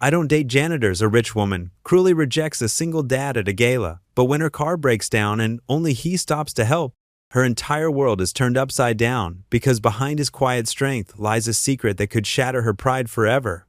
I don't date janitors. A rich woman cruelly rejects a single dad at a gala, but when her car breaks down and only he stops to help, her entire world is turned upside down because behind his quiet strength lies a secret that could shatter her pride forever.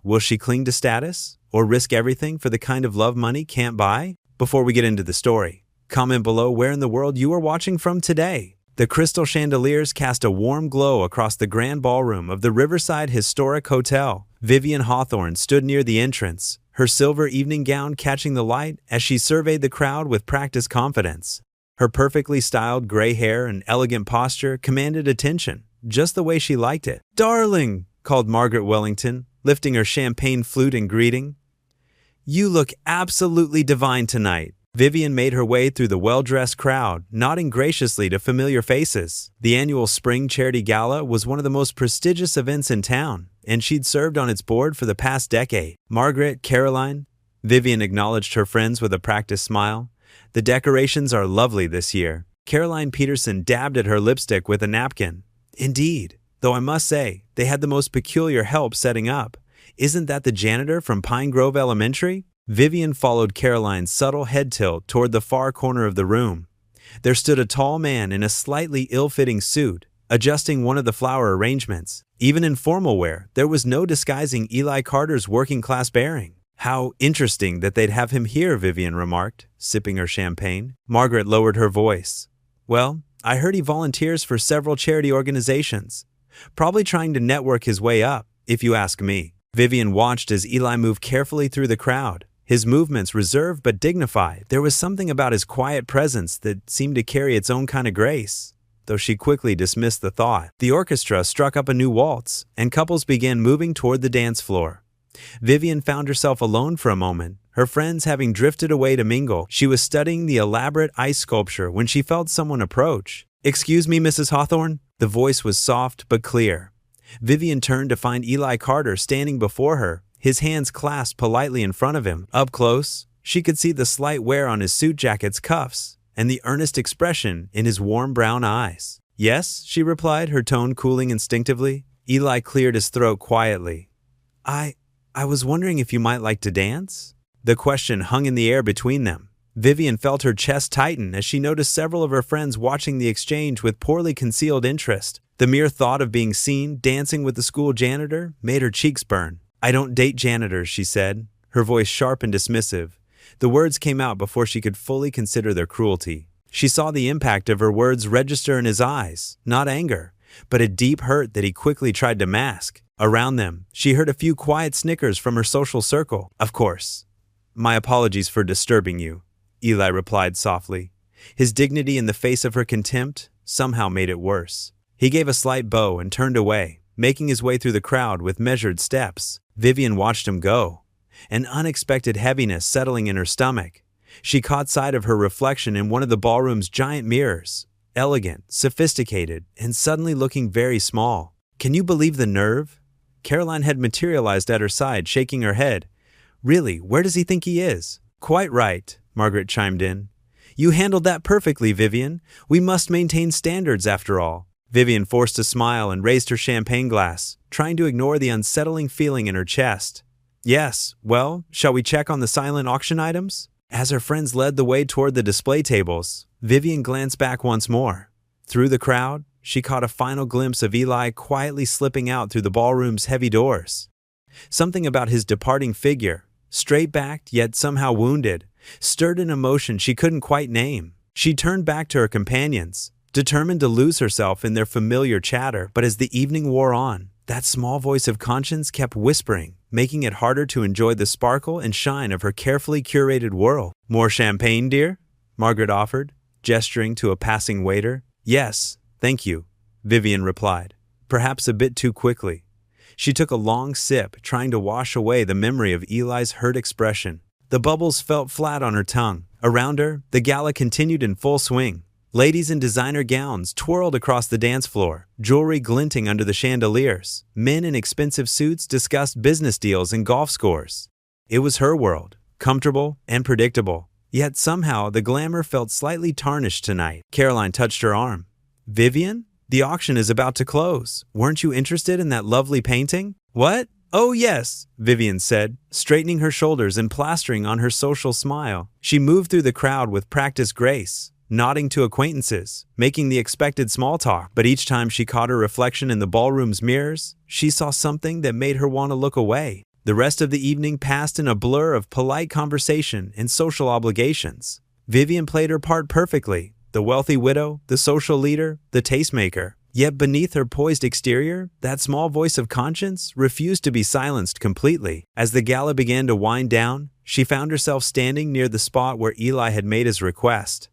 Will she cling to status or risk everything for the kind of love money can't buy? Before we get into the story, comment below where in the world you are watching from today. The crystal chandeliers cast a warm glow across the grand ballroom of the Riverside Historic Hotel. Vivian Hawthorne stood near the entrance, her silver evening gown catching the light as she surveyed the crowd with practiced confidence. Her perfectly styled gray hair and elegant posture commanded attention, just the way she liked it. "Darling," called Margaret Wellington, lifting her champagne flute in greeting. "You look absolutely divine tonight." Vivian made her way through the well-dressed crowd, nodding graciously to familiar faces. The annual Spring Charity Gala was one of the most prestigious events in town, and she'd served on its board for the past decade. "Margaret, Caroline," Vivian acknowledged her friends with a practiced smile. "The decorations are lovely this year." Caroline Peterson dabbed at her lipstick with a napkin. "Indeed, though I must say, they had the most peculiar help setting up. Isn't that the janitor from Pine Grove Elementary?" Vivian followed Caroline's subtle head tilt toward the far corner of the room. There stood a tall man in a slightly ill-fitting suit, adjusting one of the flower arrangements. Even in formal wear, there was no disguising Eli Carter's working-class bearing. "How interesting that they'd have him here," Vivian remarked, sipping her champagne. Margaret lowered her voice. "Well, I heard he volunteers for several charity organizations. Probably trying to network his way up, if you ask me." Vivian watched as Eli moved carefully through the crowd. His movements reserved but dignified. There was something about his quiet presence that seemed to carry its own kind of grace, though she quickly dismissed the thought. The orchestra struck up a new waltz, and couples began moving toward the dance floor. Vivian found herself alone for a moment, her friends having drifted away to mingle. She was studying the elaborate ice sculpture when she felt someone approach. "Excuse me, Mrs. Hawthorne?" The voice was soft but clear. Vivian turned to find Eli Carter standing before her, his hands clasped politely in front of him. Up close, she could see the slight wear on his suit jacket's cuffs and the earnest expression in his warm brown eyes. "Yes," she replied, her tone cooling instinctively. Eli cleared his throat quietly. I was wondering if you might like to dance?" The question hung in the air between them. Vivian felt her chest tighten as she noticed several of her friends watching the exchange with poorly concealed interest. The mere thought of being seen dancing with the school janitor made her cheeks burn. "I don't date janitors," she said, her voice sharp and dismissive. The words came out before she could fully consider their cruelty. She saw the impact of her words register in his eyes, not anger, but a deep hurt that he quickly tried to mask. Around them, she heard a few quiet snickers from her social circle. "Of course. My apologies for disturbing you," Eli replied softly. His dignity in the face of her contempt somehow made it worse. He gave a slight bow and turned away, making his way through the crowd with measured steps. Vivian watched him go, an unexpected heaviness settling in her stomach. She caught sight of her reflection in one of the ballroom's giant mirrors, elegant, sophisticated, and suddenly looking very small. "Can you believe the nerve?" Caroline had materialized at her side, shaking her head. "Really, where does he think he is?" "Quite right," Margaret chimed in. "You handled that perfectly, Vivian. We must maintain standards after all." Vivian forced a smile and raised her champagne glass, trying to ignore the unsettling feeling in her chest. "Yes, well, shall we check on the silent auction items?" As her friends led the way toward the display tables, Vivian glanced back once more. Through the crowd, she caught a final glimpse of Eli quietly slipping out through the ballroom's heavy doors. Something about his departing figure, straight-backed yet somehow wounded, stirred an emotion she couldn't quite name. She turned back to her companions, determined to lose herself in their familiar chatter, but as the evening wore on, that small voice of conscience kept whispering, making it harder to enjoy the sparkle and shine of her carefully curated world. "More champagne, dear?" Margaret offered, gesturing to a passing waiter. "Yes, thank you," Vivian replied, perhaps a bit too quickly. She took a long sip, trying to wash away the memory of Eli's hurt expression. The bubbles felt flat on her tongue. Around her, the gala continued in full swing. Ladies in designer gowns twirled across the dance floor, jewelry glinting under the chandeliers. Men in expensive suits discussed business deals and golf scores. It was her world, comfortable and predictable. Yet somehow the glamour felt slightly tarnished tonight. Caroline touched her arm. "Vivian, the auction is about to close. Weren't you interested in that lovely painting?" "What? "Oh yes," Vivian said, straightening her shoulders and plastering on her social smile. She moved through the crowd with practiced grace, nodding to acquaintances, making the expected small talk. But each time she caught her reflection in the ballroom's mirrors, she saw something that made her want to look away. The rest of the evening passed in a blur of polite conversation and social obligations. Vivian played her part perfectly, the wealthy widow, the social leader, the tastemaker. Yet beneath her poised exterior, that small voice of conscience refused to be silenced completely. As the gala began to wind down, she found herself standing near the spot where Eli had made his request.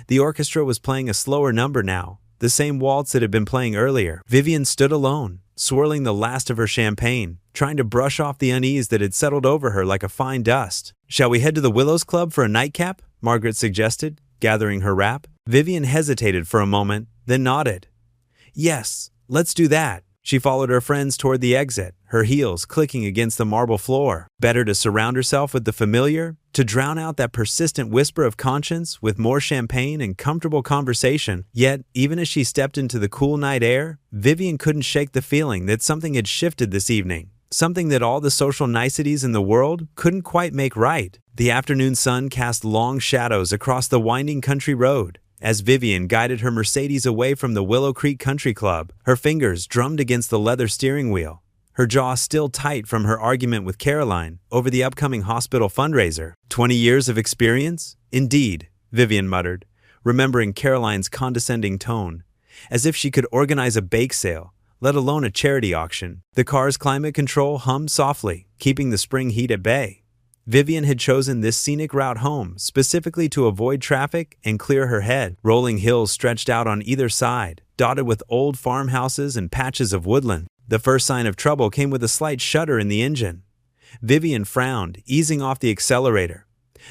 The orchestra was playing a slower number now, the same waltz that had been playing earlier. Vivian stood alone, swirling the last of her champagne, trying to brush off the unease that had settled over her like a fine dust. "Shall we head to the Willows Club for a nightcap?" Margaret suggested, gathering her wrap. Vivian hesitated for a moment, then nodded. "Yes, let's do that." She followed her friends toward the exit, her heels clicking against the marble floor. Better to surround herself with the familiar, to drown out that persistent whisper of conscience with more champagne and comfortable conversation. Yet, even as she stepped into the cool night air, Vivian couldn't shake the feeling that something had shifted this evening. Something that all the social niceties in the world couldn't quite make right. The afternoon sun cast long shadows across the winding country road. As Vivian guided her Mercedes away from the Willow Creek Country Club, her fingers drummed against the leather steering wheel, her jaw still tight from her argument with Caroline over the upcoming hospital fundraiser. 20 years of experience? Indeed, Vivian muttered, remembering Caroline's condescending tone, as if she could organize a bake sale, let alone a charity auction. The car's climate control hummed softly, keeping the spring heat at bay. Vivian had chosen this scenic route home specifically to avoid traffic and clear her head. Rolling hills stretched out on either side, dotted with old farmhouses and patches of woodland. The first sign of trouble came with a slight shudder in the engine. Vivian frowned, easing off the accelerator.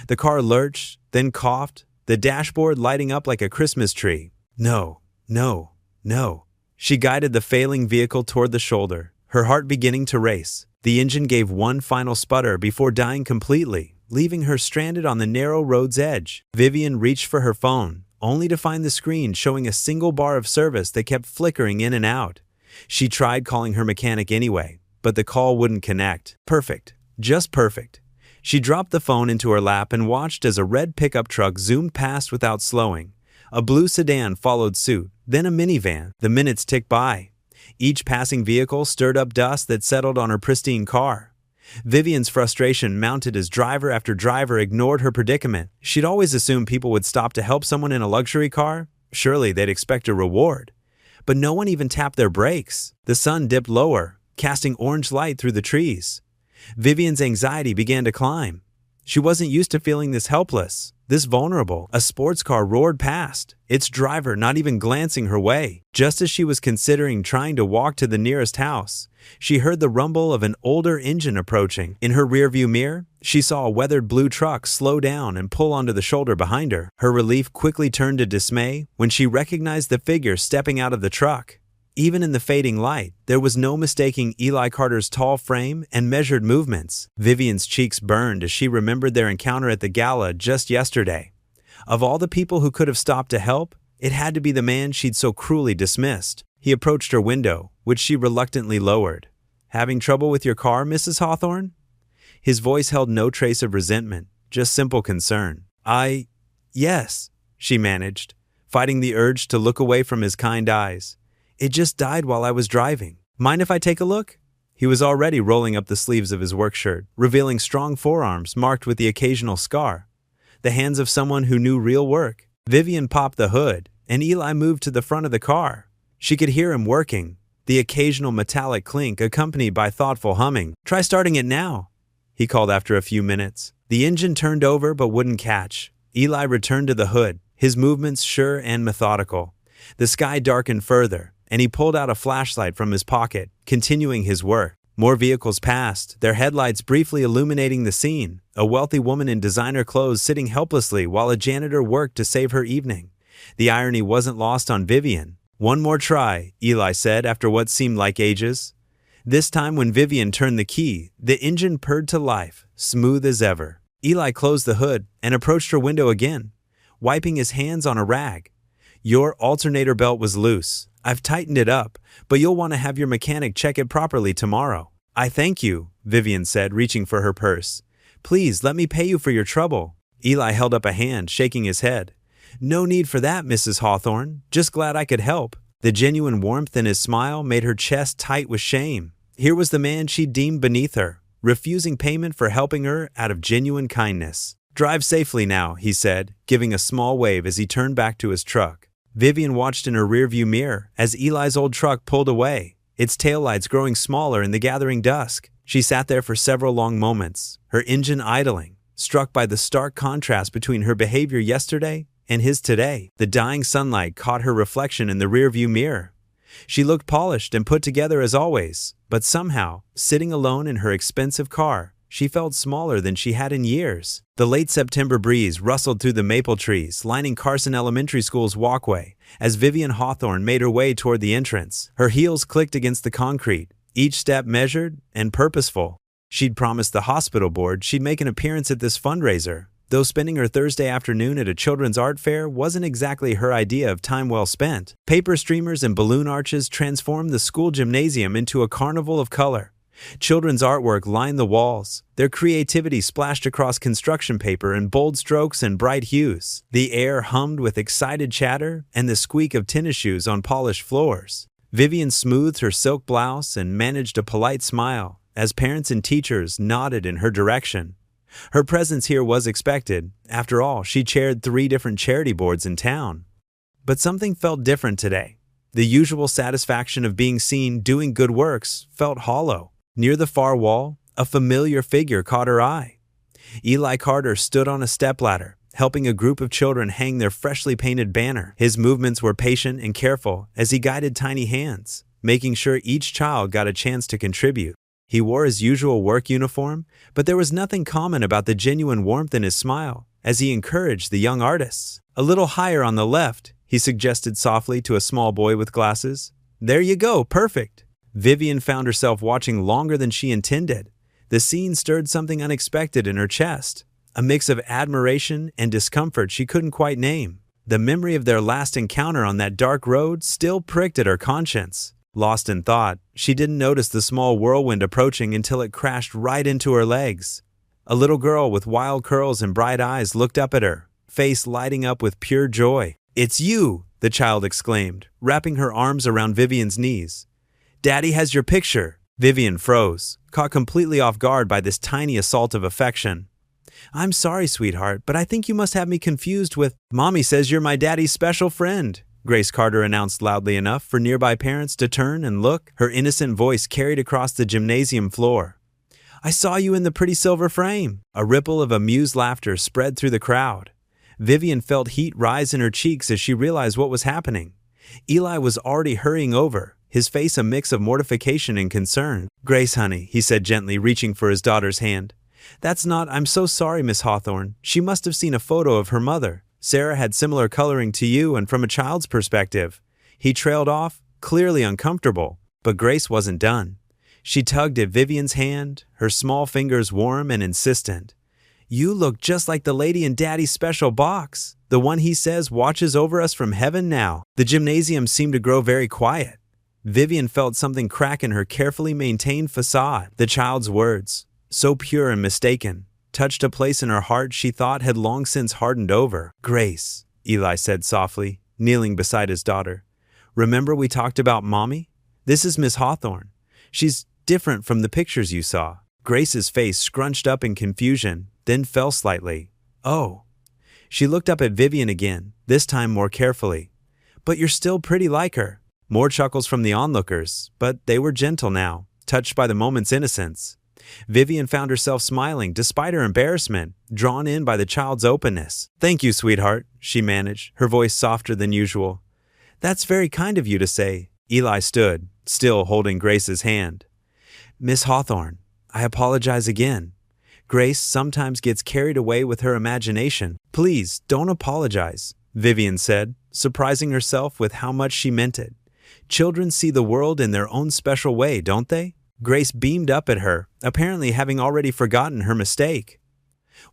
The car lurched, then coughed, the dashboard lighting up like a Christmas tree. No, no, no. She guided the failing vehicle toward the shoulder, her heart beginning to race. The engine gave one final sputter before dying completely, leaving her stranded on the narrow road's edge. Vivian reached for her phone, only to find the screen showing a single bar of service that kept flickering in and out. She tried calling her mechanic anyway, but the call wouldn't connect. Perfect. Just perfect. She dropped the phone into her lap and watched as a red pickup truck zoomed past without slowing. A blue sedan followed suit, then a minivan. The minutes ticked by. Each passing vehicle stirred up dust that settled on her pristine car. Vivian's frustration mounted as driver after driver ignored her predicament. She'd always assumed people would stop to help someone in a luxury car. Surely they'd expect a reward. But no one even tapped their brakes. The sun dipped lower, casting orange light through the trees. Vivian's anxiety began to climb. She wasn't used to feeling this helpless, this vulnerable. A sports car roared past, its driver not even glancing her way. Just as she was considering trying to walk to the nearest house, she heard the rumble of an older engine approaching. In her rearview mirror, she saw a weathered blue truck slow down and pull onto the shoulder behind her. Her relief quickly turned to dismay when she recognized the figure stepping out of the truck. Even in the fading light, there was no mistaking Eli Carter's tall frame and measured movements. Vivian's cheeks burned as she remembered their encounter at the gala just yesterday. Of all the people who could have stopped to help, it had to be the man she'd so cruelly dismissed. He approached her window, which she reluctantly lowered. "Having trouble with your car, Mrs. Hawthorne?" His voice held no trace of resentment, just simple concern. Yes," she managed, fighting the urge to look away from his kind eyes. "It just died while I was driving. Mind if I take a look?" He was already rolling up the sleeves of his work shirt, revealing strong forearms marked with the occasional scar. The hands of someone who knew real work. Vivian popped the hood, and Eli moved to the front of the car. She could hear him working, the occasional metallic clink accompanied by thoughtful humming. "Try starting it now," he called after a few minutes. The engine turned over but wouldn't catch. Eli returned to the hood, his movements sure and methodical. The sky darkened further, and he pulled out a flashlight from his pocket, continuing his work. More vehicles passed, their headlights briefly illuminating the scene, a wealthy woman in designer clothes sitting helplessly while a janitor worked to save her evening. The irony wasn't lost on Vivian. "One more try," Eli said after what seemed like ages. This time when Vivian turned the key, the engine purred to life, smooth as ever. Eli closed the hood and approached her window again, wiping his hands on a rag. "Your alternator belt was loose. I've tightened it up, but you'll want to have your mechanic check it properly tomorrow." I thank you, Vivian said, reaching for her purse. Please, let me pay you for your trouble. Eli held up a hand, shaking his head. No need for that, Mrs. Hawthorne. Just glad I could help. The genuine warmth in his smile made her chest tight with shame. Here was the man she deemed beneath her, refusing payment for helping her out of genuine kindness. Drive safely now, he said, giving a small wave as he turned back to his truck. Vivian watched in her rearview mirror as Eli's old truck pulled away, its taillights growing smaller in the gathering dusk. She sat there for several long moments, her engine idling, struck by the stark contrast between her behavior yesterday and his today. The dying sunlight caught her reflection in the rearview mirror. She looked polished and put together as always, but somehow, sitting alone in her expensive car, she felt smaller than she had in years. The late September breeze rustled through the maple trees lining Carson Elementary School's walkway as Vivian Hawthorne made her way toward the entrance. Her heels clicked against the concrete, each step measured and purposeful. She'd promised the hospital board she'd make an appearance at this fundraiser, though spending her Thursday afternoon at a children's art fair wasn't exactly her idea of time well spent. Paper streamers and balloon arches transformed the school gymnasium into a carnival of color. Children's artwork lined the walls, their creativity splashed across construction paper in bold strokes and bright hues. The air hummed with excited chatter and the squeak of tennis shoes on polished floors. Vivian smoothed her silk blouse and managed a polite smile as parents and teachers nodded in her direction. Her presence here was expected. After all, she chaired 3 different charity boards in town. But something felt different today. The usual satisfaction of being seen doing good works felt hollow. Near the far wall, a familiar figure caught her eye. Eli Carter stood on a stepladder, helping a group of children hang their freshly painted banner. His movements were patient and careful as he guided tiny hands, making sure each child got a chance to contribute. He wore his usual work uniform, but there was nothing common about the genuine warmth in his smile as he encouraged the young artists. A little higher on the left, he suggested softly to a small boy with glasses. There you go, perfect. Vivian found herself watching longer than she intended. The scene stirred something unexpected in her chest, a mix of admiration and discomfort she couldn't quite name. The memory of their last encounter on that dark road still pricked at her conscience. Lost in thought, she didn't notice the small whirlwind approaching until it crashed right into her legs. A little girl with wild curls and bright eyes looked up at her, face lighting up with pure joy. "It's you!" the child exclaimed, wrapping her arms around Vivian's knees. "Daddy has your picture." Vivian froze, caught completely off guard by this tiny assault of affection. "I'm sorry, sweetheart, but I think you must have me confused with—" "Mommy says you're my daddy's special friend," Grace Carter announced loudly enough for nearby parents to turn and look. Her innocent voice carried across the gymnasium floor. "I saw you in the pretty silver frame." A ripple of amused laughter spread through the crowd. Vivian felt heat rise in her cheeks as she realized what was happening. Eli was already hurrying over, his face a mix of mortification and concern. "Grace, honey," he said gently, reaching for his daughter's hand. "That's not— I'm so sorry, Miss Hawthorne. She must have seen a photo of her mother. Sarah had similar coloring to you, and from a child's perspective." He trailed off, clearly uncomfortable, but Grace wasn't done. She tugged at Vivian's hand, her small fingers warm and insistent. "You look just like the lady in Daddy's special box, the one he says watches over us from heaven now." The gymnasium seemed to grow very quiet. Vivian felt something crack in her carefully maintained facade. The child's words, so pure and mistaken, touched a place in her heart she thought had long since hardened over. "Grace," Eli said softly, kneeling beside his daughter. "Remember we talked about Mommy? This is Miss Hawthorne. She's different from the pictures you saw." Grace's face scrunched up in confusion, then fell slightly. "Oh." She looked up at Vivian again, this time more carefully. "But you're still pretty like her." More chuckles from the onlookers, but they were gentle now, touched by the moment's innocence. Vivian found herself smiling despite her embarrassment, drawn in by the child's openness. "Thank you, sweetheart," she managed, her voice softer than usual. "That's very kind of you to say." Eli stood, still holding Grace's hand. "Miss Hawthorne, I apologize again. Grace sometimes gets carried away with her imagination." "Please, don't apologize," Vivian said, surprising herself with how much she meant it. "Children see the world in their own special way, don't they?" Grace beamed up at her, apparently having already forgotten her mistake.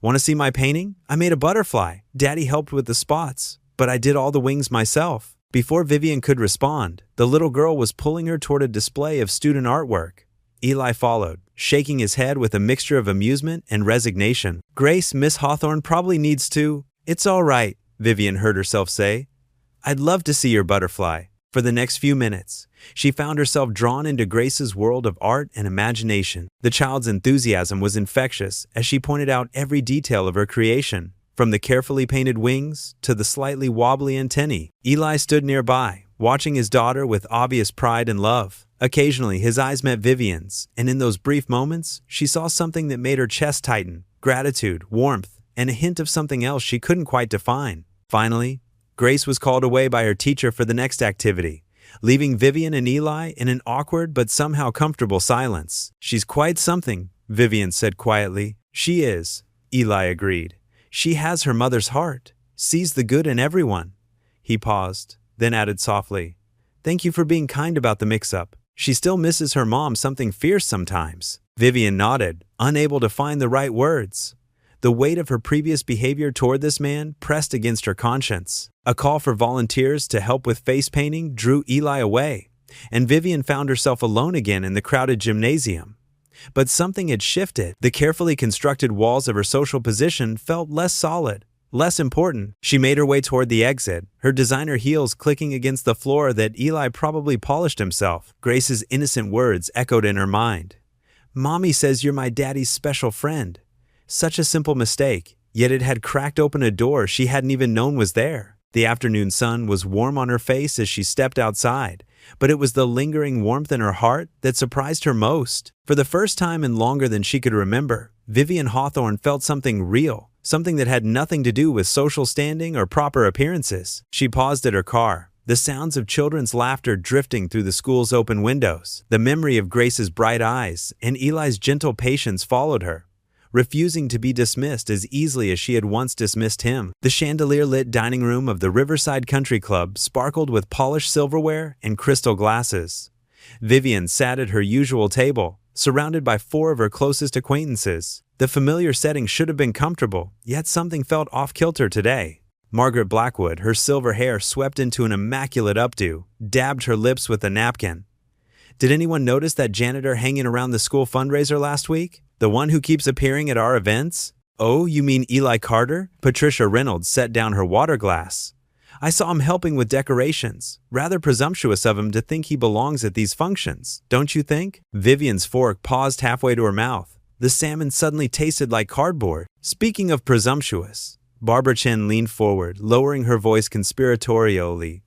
"Want to see my painting? I made a butterfly. Daddy helped with the spots, but I did all the wings myself." Before Vivian could respond, the little girl was pulling her toward a display of student artwork. Eli followed, shaking his head with a mixture of amusement and resignation. Grace, Miss Hawthorne probably needs to. It's all right, Vivian heard herself say. I'd love to see your butterfly. For the next few minutes, she found herself drawn into Grace's world of art and imagination. The child's enthusiasm was infectious as she pointed out every detail of her creation, from the carefully painted wings to the slightly wobbly antennae. Eli stood nearby, watching his daughter with obvious pride and love. Occasionally, his eyes met Vivian's, and in those brief moments, she saw something that made her chest tighten: gratitude, warmth, and a hint of something else she couldn't quite define. Finally, Grace was called away by her teacher for the next activity, leaving Vivian and Eli in an awkward but somehow comfortable silence. She's quite something, Vivian said quietly. She is, Eli agreed. She has her mother's heart, sees the good in everyone. He paused, then added softly, Thank you for being kind about the mix-up. She still misses her mom something fierce sometimes. Vivian nodded, unable to find the right words. The weight of her previous behavior toward this man pressed against her conscience. A call for volunteers to help with face painting drew Eli away, and Vivian found herself alone again in the crowded gymnasium. But something had shifted. The carefully constructed walls of her social position felt less solid, less important. She made her way toward the exit, her designer heels clicking against the floor that Eli probably polished himself. Grace's innocent words echoed in her mind. Mommy says you're my daddy's special friend. Such a simple mistake, yet it had cracked open a door she hadn't even known was there. The afternoon sun was warm on her face as she stepped outside, but it was the lingering warmth in her heart that surprised her most. For the first time in longer than she could remember, Vivian Hawthorne felt something real, something that had nothing to do with social standing or proper appearances. She paused at her car, the sounds of children's laughter drifting through the school's open windows. The memory of Grace's bright eyes and Eli's gentle patience followed her, refusing to be dismissed as easily as she had once dismissed him. The chandelier-lit dining room of the Riverside Country Club sparkled with polished silverware and crystal glasses. Vivian sat at her usual table, surrounded by 4 of her closest acquaintances. The familiar setting should have been comfortable, yet something felt off-kilter today. Margaret Blackwood, her silver hair swept into an immaculate updo, dabbed her lips with a napkin. Did anyone notice that janitor hanging around the school fundraiser last week? The one who keeps appearing at our events? Oh, you mean Eli Carter? Patricia Reynolds set down her water glass. I saw him helping with decorations. Rather presumptuous of him to think he belongs at these functions, don't you think? Vivian's fork paused halfway to her mouth. The salmon suddenly tasted like cardboard. Speaking of presumptuous, Barbara Chen leaned forward, lowering her voice conspiratorially.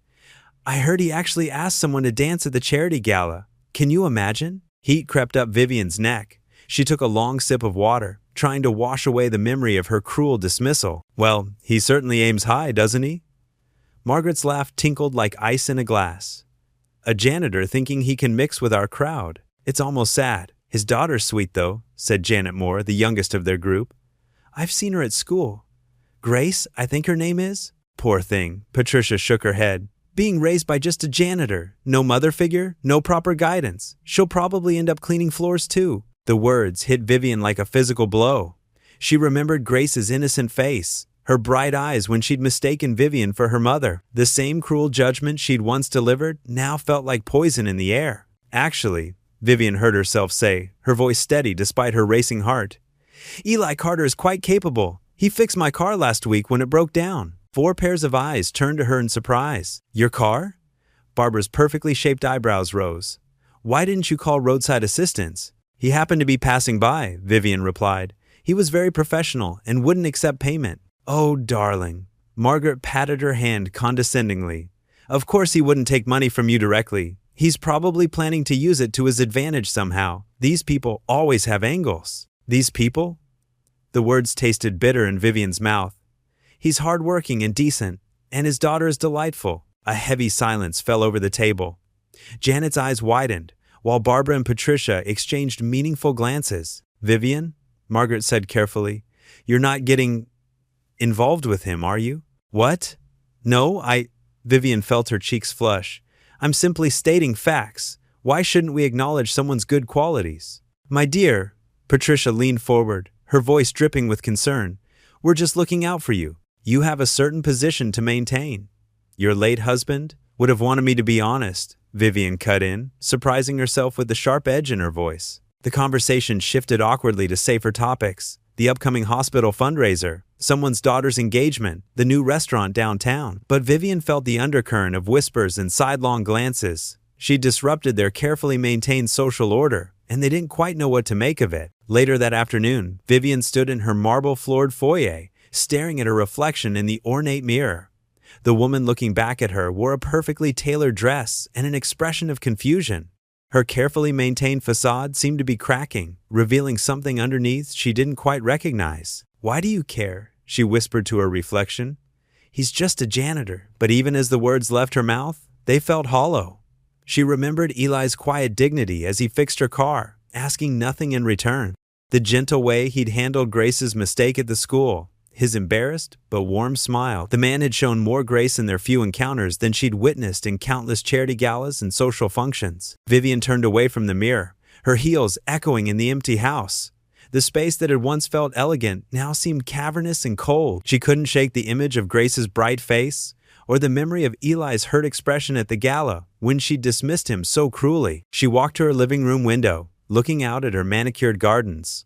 I heard he actually asked someone to dance at the charity gala. Can you imagine? Heat crept up Vivian's neck. She took a long sip of water, trying to wash away the memory of her cruel dismissal. Well, he certainly aims high, doesn't he? Margaret's laugh tinkled like ice in a glass. A janitor thinking he can mix with our crowd. It's almost sad. His daughter's sweet, though, said Janet Moore, the youngest of their group. I've seen her at school. Grace, I think her name is? Poor thing, Patricia shook her head. Being raised by just a janitor. No mother figure, no proper guidance. She'll probably end up cleaning floors too. The words hit Vivian like a physical blow. She remembered Grace's innocent face, her bright eyes when she'd mistaken Vivian for her mother. The same cruel judgment she'd once delivered now felt like poison in the air. Actually, Vivian heard herself say, her voice steady despite her racing heart, Eli Carter is quite capable. He fixed my car last week when it broke down. 4 pairs of eyes turned to her in surprise. Your car? Barbara's perfectly shaped eyebrows rose. Why didn't you call roadside assistance? He happened to be passing by, Vivian replied. He was very professional and wouldn't accept payment. Oh, darling. Margaret patted her hand condescendingly. Of course he wouldn't take money from you directly. He's probably planning to use it to his advantage somehow. These people always have angles. These people? The words tasted bitter in Vivian's mouth. He's hardworking and decent, and his daughter is delightful. A heavy silence fell over the table. Janet's eyes widened, while Barbara and Patricia exchanged meaningful glances. Vivian, Margaret said carefully, you're not getting involved with him, are you? What? No, Vivian felt her cheeks flush. I'm simply stating facts. Why shouldn't we acknowledge someone's good qualities? My dear, Patricia leaned forward, her voice dripping with concern. We're just looking out for you. You have a certain position to maintain. Your late husband would have wanted me to be honest, Vivian cut in, surprising herself with the sharp edge in her voice. The conversation shifted awkwardly to safer topics: the upcoming hospital fundraiser, someone's daughter's engagement, the new restaurant downtown. But Vivian felt the undercurrent of whispers and sidelong glances. She disrupted their carefully maintained social order, and they didn't quite know what to make of it. Later that afternoon, Vivian stood in her marble-floored foyer, staring at her reflection in the ornate mirror. The woman looking back at her wore a perfectly tailored dress and an expression of confusion. Her carefully maintained facade seemed to be cracking, revealing something underneath she didn't quite recognize. "Why do you care?" she whispered to her reflection. "He's just a janitor." But even as the words left her mouth, they felt hollow. She remembered Eli's quiet dignity as he fixed her car, asking nothing in return. The gentle way he'd handled Grace's mistake at the school, his embarrassed but warm smile. The man had shown more grace in their few encounters than she'd witnessed in countless charity galas and social functions. Vivian turned away from the mirror, her heels echoing in the empty house. The space that had once felt elegant now seemed cavernous and cold. She couldn't shake the image of Grace's bright face, or the memory of Eli's hurt expression at the gala when she dismissed him so cruelly. She walked to her living room window, looking out at her manicured gardens.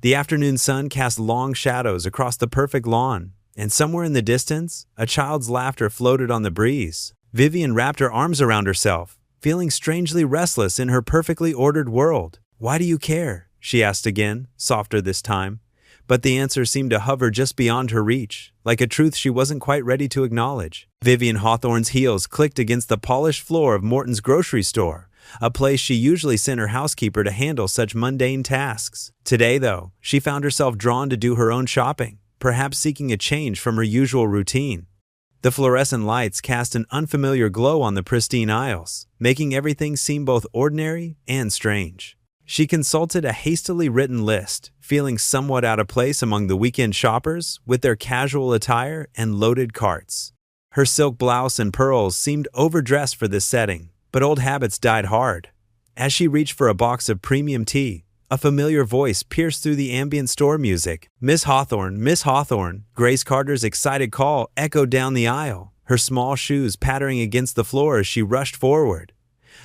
The afternoon sun cast long shadows across the perfect lawn, and somewhere in the distance, a child's laughter floated on the breeze. Vivian wrapped her arms around herself, feeling strangely restless in her perfectly ordered world. "Why do you care?" she asked again, softer this time. But the answer seemed to hover just beyond her reach, like a truth she wasn't quite ready to acknowledge. Vivian Hawthorne's heels clicked against the polished floor of Morton's grocery store, a place she usually sent her housekeeper to handle such mundane tasks. Today, though, she found herself drawn to do her own shopping, perhaps seeking a change from her usual routine. The fluorescent lights cast an unfamiliar glow on the pristine aisles, making everything seem both ordinary and strange. She consulted a hastily written list, feeling somewhat out of place among the weekend shoppers with their casual attire and loaded carts. Her silk blouse and pearls seemed overdressed for this setting, but old habits died hard. As she reached for a box of premium tea, a familiar voice pierced through the ambient store music. "Miss Hawthorne, Miss Hawthorne." Grace Carter's excited call echoed down the aisle, her small shoes pattering against the floor as she rushed forward.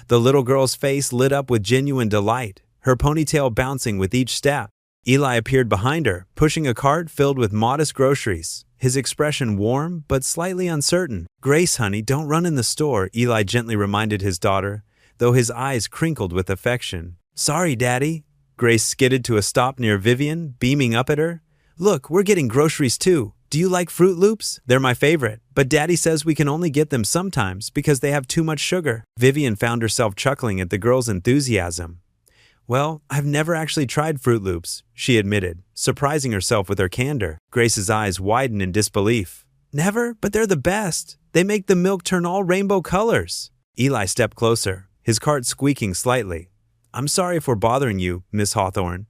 The little girl's face lit up with genuine delight, her ponytail bouncing with each step. Eli appeared behind her, pushing a cart filled with modest groceries, his expression warm but slightly uncertain. "Grace, honey, don't run in the store," Eli gently reminded his daughter, though his eyes crinkled with affection. "Sorry, Daddy." Grace skidded to a stop near Vivian, beaming up at her. "Look, we're getting groceries too. Do you like Fruit Loops? They're my favorite, but Daddy says we can only get them sometimes because they have too much sugar." Vivian found herself chuckling at the girl's enthusiasm. "Well, I've never actually tried Fruit Loops," she admitted, surprising herself with her candor. Grace's eyes widened in disbelief. "Never? But they're the best. They make the milk turn all rainbow colors." Eli stepped closer, his cart squeaking slightly. "I'm sorry if we're bothering you, Miss Hawthorne."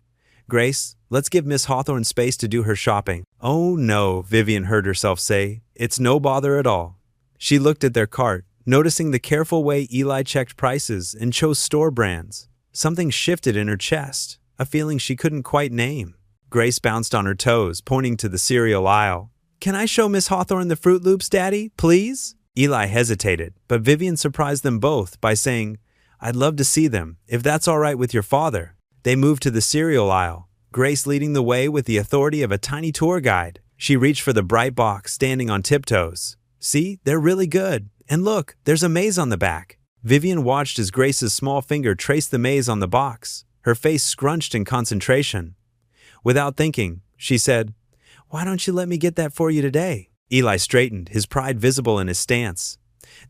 "Grace, let's give Miss Hawthorne space to do her shopping." "Oh no," Vivian heard herself say. "It's no bother at all." She looked at their cart, noticing the careful way Eli checked prices and chose store brands. Something shifted in her chest, a feeling she couldn't quite name. Grace bounced on her toes, pointing to the cereal aisle. "Can I show Miss Hawthorne the Fruit Loops, Daddy, please?" Eli hesitated, but Vivian surprised them both by saying, "I'd love to see them, if that's all right with your father." They moved to the cereal aisle, Grace leading the way with the authority of a tiny tour guide. She reached for the bright box, standing on tiptoes. "See, they're really good. And look, there's a maze on the back." Vivian watched as Grace's small finger traced the maze on the box, her face scrunched in concentration. Without thinking, she said, "Why don't you let me get that for you today?" Eli straightened, his pride visible in his stance.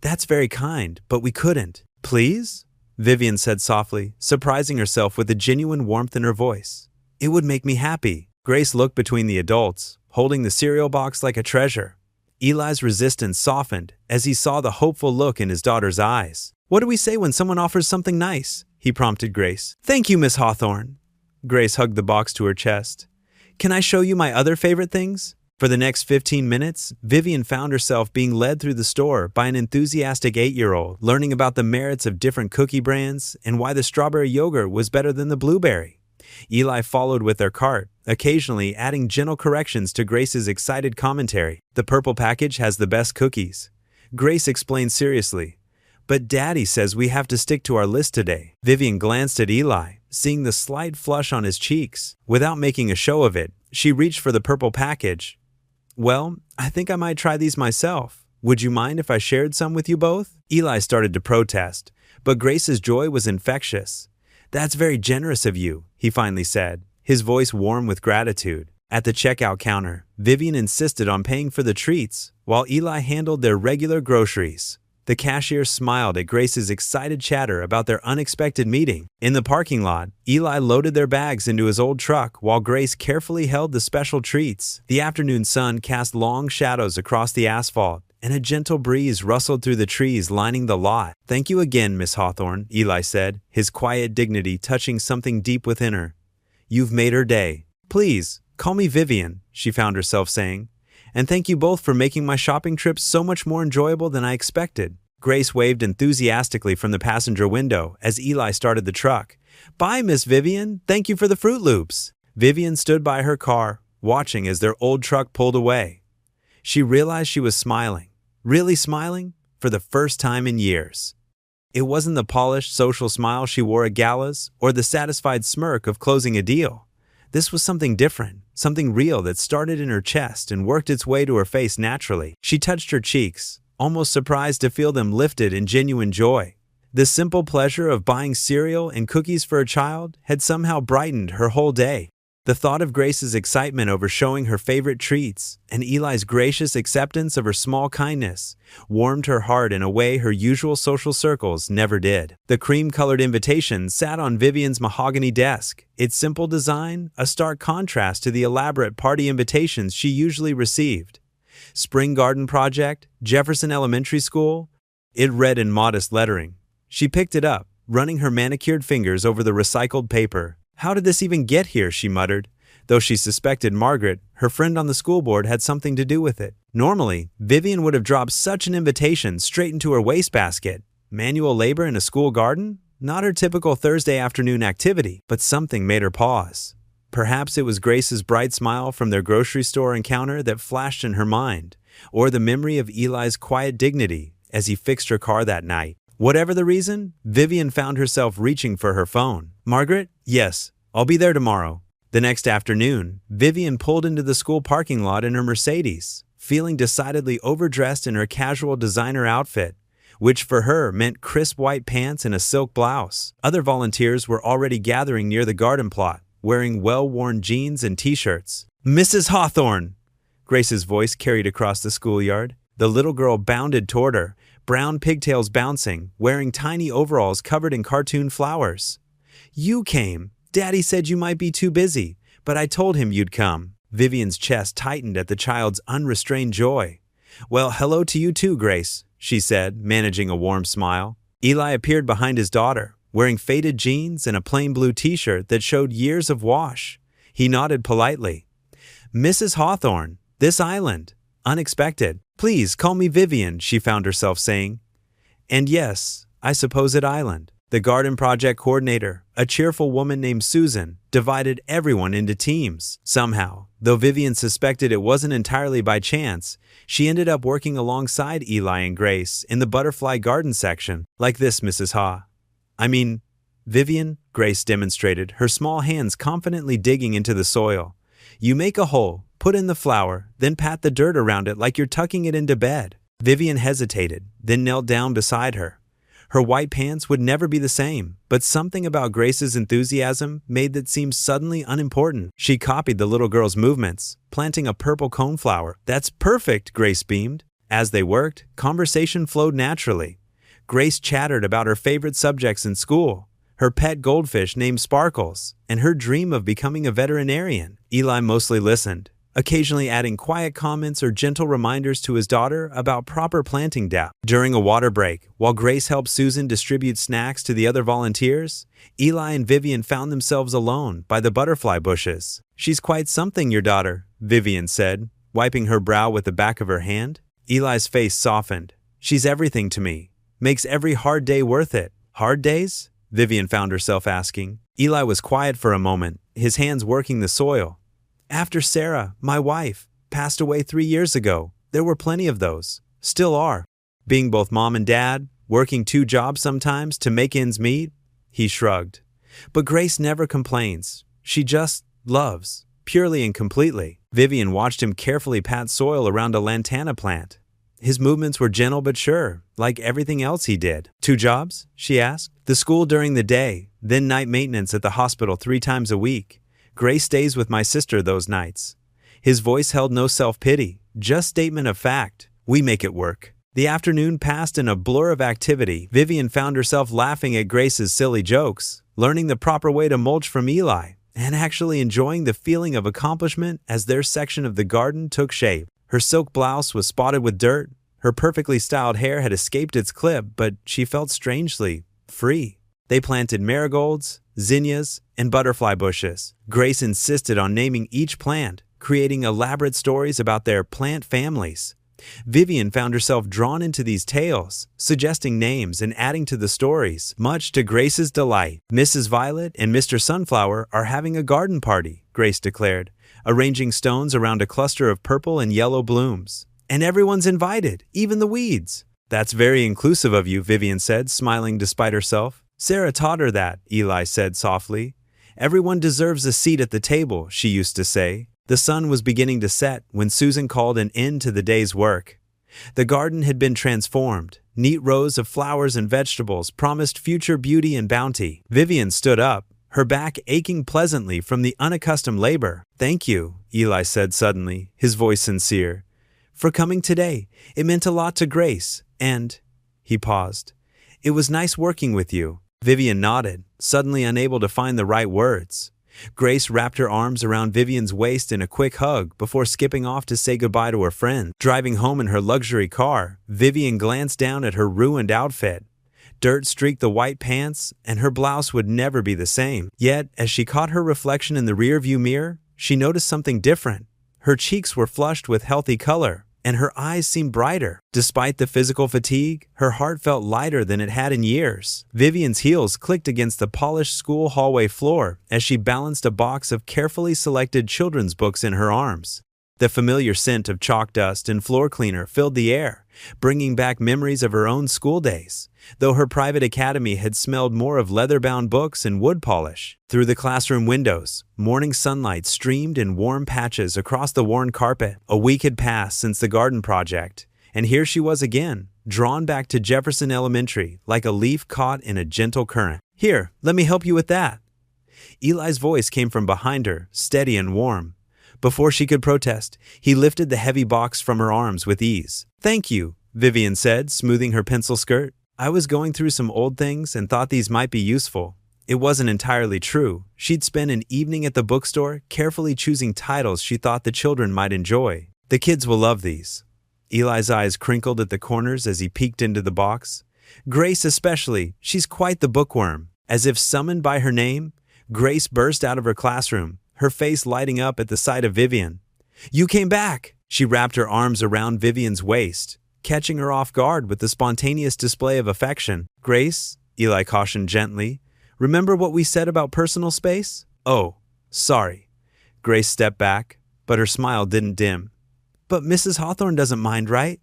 "That's very kind, but we couldn't." "Please?" Vivian said softly, surprising herself with a genuine warmth in her voice. "It would make me happy." Grace looked between the adults, holding the cereal box like a treasure. Eli's resistance softened as he saw the hopeful look in his daughter's eyes. "What do we say when someone offers something nice?" he prompted Grace. "Thank you, Miss Hawthorne." Grace hugged the box to her chest. "Can I show you my other favorite things?" For the next 15 minutes, Vivian found herself being led through the store by an enthusiastic 8-year-old, learning about the merits of different cookie brands and why the strawberry yogurt was better than the blueberry. Eli followed with their cart, occasionally adding gentle corrections to Grace's excited commentary. "The purple package has the best cookies," Grace explained seriously. But Daddy says we have to stick to our list today. Vivian glanced at Eli, seeing the slight flush on his cheeks. Without making a show of it, she reached for the purple package. Well, I think I might try these myself. Would you mind if I shared some with you both? Eli started to protest, but Grace's joy was infectious. That's very generous of you, he finally said, his voice warm with gratitude. At the checkout counter, Vivian insisted on paying for the treats, while Eli handled their regular groceries. The cashier smiled at Grace's excited chatter about their unexpected meeting. In the parking lot, Eli loaded their bags into his old truck while Grace carefully held the special treats. The afternoon sun cast long shadows across the asphalt, and a gentle breeze rustled through the trees lining the lot. Thank you again, Miss Hawthorne, Eli said, his quiet dignity touching something deep within her. You've made her day. Please, call me Vivian, she found herself saying. And thank you both for making my shopping trip so much more enjoyable than I expected. Grace waved enthusiastically from the passenger window as Eli started the truck. Bye, Miss Vivian. Thank you for the Fruit Loops. Vivian stood by her car, watching as their old truck pulled away. She realized she was smiling, really smiling, for the first time in years. It wasn't the polished social smile she wore at galas or the satisfied smirk of closing a deal. This was something different, something real that started in her chest and worked its way to her face naturally. She touched her cheeks, almost surprised to feel them lifted in genuine joy. The simple pleasure of buying cereal and cookies for a child had somehow brightened her whole day. The thought of Grace's excitement over showing her favorite treats and Eli's gracious acceptance of her small kindness warmed her heart in a way her usual social circles never did. The cream-colored invitation sat on Vivian's mahogany desk, its simple design a stark contrast to the elaborate party invitations she usually received. Spring Garden Project, Jefferson Elementary School. It read in modest lettering. She picked it up, running her manicured fingers over the recycled paper. How did this even get here, she muttered, though she suspected Margaret, her friend on the school board, had something to do with it. Normally, Vivian would have dropped such an invitation straight into her wastebasket. Manual labor in a school garden? Not her typical Thursday afternoon activity, but something made her pause. Perhaps it was Grace's bright smile from their grocery store encounter that flashed in her mind, or the memory of Eli's quiet dignity as he fixed her car that night. Whatever the reason, Vivian found herself reaching for her phone. Margaret? Yes, I'll be there tomorrow. The next afternoon, Vivian pulled into the school parking lot in her Mercedes, feeling decidedly overdressed in her casual designer outfit, which for her meant crisp white pants and a silk blouse. Other volunteers were already gathering near the garden plot, wearing well-worn jeans and t-shirts. Mrs. Hawthorne! Grace's voice carried across the schoolyard. The little girl bounded toward her, brown pigtails bouncing, wearing tiny overalls covered in cartoon flowers. You came. Daddy said you might be too busy, but I told him you'd come. Vivian's chest tightened at the child's unrestrained joy. Well, hello to you too, Grace, she said, managing a warm smile. Eli appeared behind his daughter, wearing faded jeans and a plain blue t-shirt that showed years of wash. He nodded politely. Mrs. Hawthorne, this island. Unexpected. Please call me Vivian, she found herself saying. And yes, I suppose it island. The garden project coordinator, a cheerful woman named Susan, divided everyone into teams. Somehow, though Vivian suspected it wasn't entirely by chance, she ended up working alongside Eli and Grace in the butterfly garden section. Like this, Mrs. Haw. Vivian, Grace demonstrated, her small hands confidently digging into the soil. You make a hole, put in the flower, then pat the dirt around it like you're tucking it into bed. Vivian hesitated, then knelt down beside her. Her white pants would never be the same, but something about Grace's enthusiasm made that seem suddenly unimportant. She copied the little girl's movements, planting a purple coneflower. That's perfect, Grace beamed. As they worked, conversation flowed naturally. Grace chattered about her favorite subjects in school, her pet goldfish named Sparkles, and her dream of becoming a veterinarian. Eli mostly listened, occasionally adding quiet comments or gentle reminders to his daughter about proper planting depth. During a water break, while Grace helped Susan distribute snacks to the other volunteers, Eli and Vivian found themselves alone by the butterfly bushes. She's quite something, your daughter, Vivian said, wiping her brow with the back of her hand. Eli's face softened. She's everything to me. Makes every hard day worth it. Hard days? Vivian found herself asking. Eli was quiet for a moment, his hands working the soil. After Sarah, my wife, passed away 3 years ago, there were plenty of those. Still are. Being both mom and dad, working 2 jobs sometimes to make ends meet? He shrugged. But Grace never complains. She just loves, purely and completely. Vivian watched him carefully pat soil around a lantana plant. His movements were gentle but sure, like everything else he did. 2 jobs? She asked. The school during the day, then night maintenance at the hospital 3 times a week. Grace stays with my sister those nights. His voice held no self-pity, just statement of fact. We make it work. The afternoon passed in a blur of activity. Vivian found herself laughing at Grace's silly jokes, learning the proper way to mulch from Eli, and actually enjoying the feeling of accomplishment as their section of the garden took shape. Her silk blouse was spotted with dirt. Her perfectly styled hair had escaped its clip, but she felt strangely free. They planted marigolds, zinnias, and butterfly bushes. Grace insisted on naming each plant, creating elaborate stories about their plant families. Vivian found herself drawn into these tales, suggesting names and adding to the stories, much to Grace's delight. Mrs. Violet and Mr. Sunflower are having a garden party, Grace declared, arranging stones around a cluster of purple and yellow blooms. And everyone's invited, even the weeds. That's very inclusive of you, Vivian said, smiling despite herself. Sarah taught her that, Eli said softly. Everyone deserves a seat at the table, she used to say. The sun was beginning to set when Susan called an end to the day's work. The garden had been transformed. Neat rows of flowers and vegetables promised future beauty and bounty. Vivian stood up, her back aching pleasantly from the unaccustomed labor. Thank you, Eli said suddenly, his voice sincere, for coming today. It meant a lot to Grace, and, he paused, it was nice working with you. Vivian nodded, suddenly unable to find the right words. Grace wrapped her arms around Vivian's waist in a quick hug before skipping off to say goodbye to her friend. Driving home in her luxury car, Vivian glanced down at her ruined outfit. Dirt streaked the white pants, and her blouse would never be the same. Yet, as she caught her reflection in the rearview mirror, she noticed something different. Her cheeks were flushed with healthy color, and her eyes seemed brighter. Despite the physical fatigue, her heart felt lighter than it had in years. Vivian's heels clicked against the polished school hallway floor as she balanced a box of carefully selected children's books in her arms. The familiar scent of chalk dust and floor cleaner filled the air, bringing back memories of her own school days, though her private academy had smelled more of leather-bound books and wood polish. Through the classroom windows, morning sunlight streamed in warm patches across the worn carpet. A week had passed since the garden project, and here she was again, drawn back to Jefferson Elementary like a leaf caught in a gentle current. Here, let me help you with that. Eli's voice came from behind her, steady and warm. Before she could protest, he lifted the heavy box from her arms with ease. Thank you, Vivian said, smoothing her pencil skirt. I was going through some old things and thought these might be useful. It wasn't entirely true. She'd spend an evening at the bookstore, carefully choosing titles she thought the children might enjoy. The kids will love these. Eli's eyes crinkled at the corners as he peeked into the box. Grace especially, she's quite the bookworm. As if summoned by her name, Grace burst out of her classroom, her face lighting up at the sight of Vivian. You came back! She wrapped her arms around Vivian's waist, catching her off guard with the spontaneous display of affection. Grace, Eli cautioned gently, remember what we said about personal space? Oh, sorry. Grace stepped back, but her smile didn't dim. But Mrs. Hawthorne doesn't mind, right?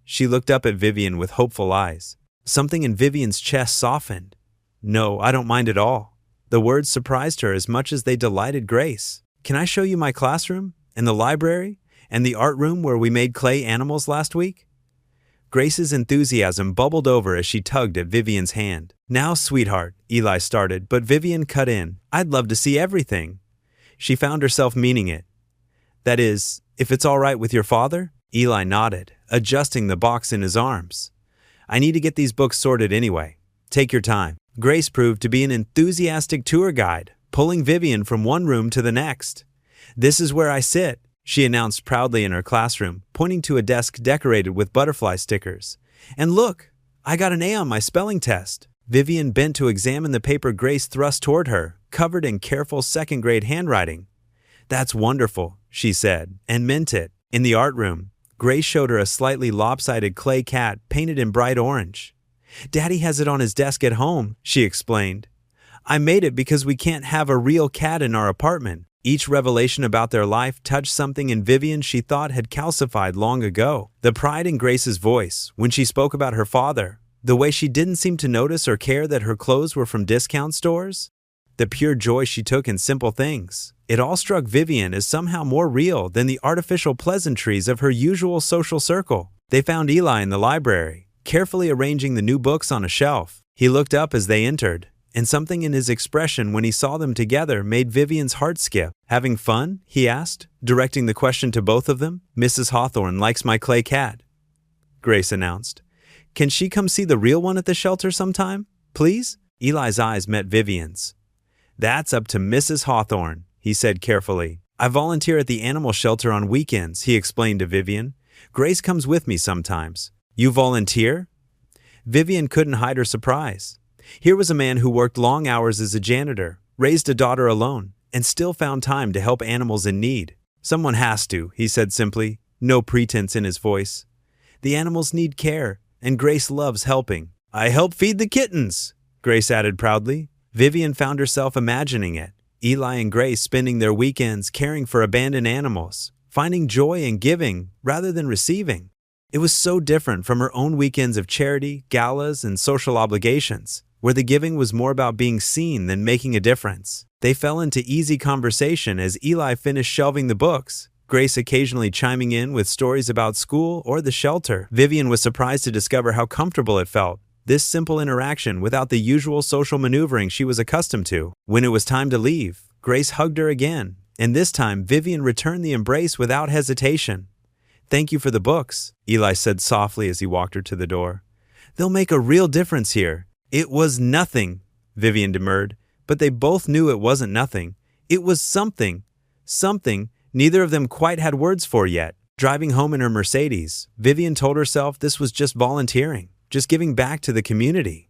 She looked up at Vivian with hopeful eyes. Something in Vivian's chest softened. No, I don't mind at all. The words surprised her as much as they delighted Grace. Can I show you my classroom, and the library, and the art room where we made clay animals last week? Grace's enthusiasm bubbled over as she tugged at Vivian's hand. Now, sweetheart, Eli started, but Vivian cut in. I'd love to see everything. She found herself meaning it. That is, if it's all right with your father? Eli nodded, adjusting the box in his arms. I need to get these books sorted anyway. Take your time. Grace proved to be an enthusiastic tour guide, pulling Vivian from one room to the next. This is where I sit, she announced proudly in her classroom, pointing to a desk decorated with butterfly stickers. And look, I got an A on my spelling test. Vivian bent to examine the paper Grace thrust toward her, covered in careful second-grade handwriting. That's wonderful, she said, and meant it. In the art room, Grace showed her a slightly lopsided clay cat painted in bright orange. Daddy has it on his desk at home, she explained. I made it because we can't have a real cat in our apartment. Each revelation about their life touched something in Vivian she thought had calcified long ago. The pride in Grace's voice, when she spoke about her father, The way she didn't seem to notice or care that her clothes were from discount stores? The pure joy she took in simple things. It all struck Vivian as somehow more real than the artificial pleasantries of her usual social circle. They found Eli in the library, carefully arranging the new books on a shelf. He looked up as they entered, and something in his expression when he saw them together made Vivian's heart skip. "Having fun?" he asked, directing the question to both of them. "Mrs. Hawthorne likes my clay cat," Grace announced. "Can she come see the real one at the shelter sometime, please?" Eli's eyes met Vivian's. "That's up to Mrs. Hawthorne," he said carefully. "I volunteer at the animal shelter on weekends," he explained to Vivian. "Grace comes with me sometimes." "You volunteer?" Vivian couldn't hide her surprise. Here was a man who worked long hours as a janitor, raised a daughter alone, and still found time to help animals in need. "Someone has to," he said simply, no pretense in his voice. "The animals need care, and Grace loves helping." "I help feed the kittens," Grace added proudly. Vivian found herself imagining it. Eli and Grace spending their weekends caring for abandoned animals, finding joy in giving rather than receiving. It was so different from her own weekends of charity, galas, and social obligations, where the giving was more about being seen than making a difference. They fell into easy conversation as Eli finished shelving the books, Grace occasionally chiming in with stories about school or the shelter. Vivian was surprised to discover how comfortable it felt, this simple interaction without the usual social maneuvering she was accustomed to. When it was time to leave, Grace hugged her again, and this time Vivian returned the embrace without hesitation. "Thank you for the books," Eli said softly as he walked her to the door. "They'll make a real difference here." "It was nothing," Vivian demurred, but they both knew it wasn't nothing. It was something. Something neither of them quite had words for yet. Driving home in her Mercedes, Vivian told herself this was just volunteering, just giving back to the community.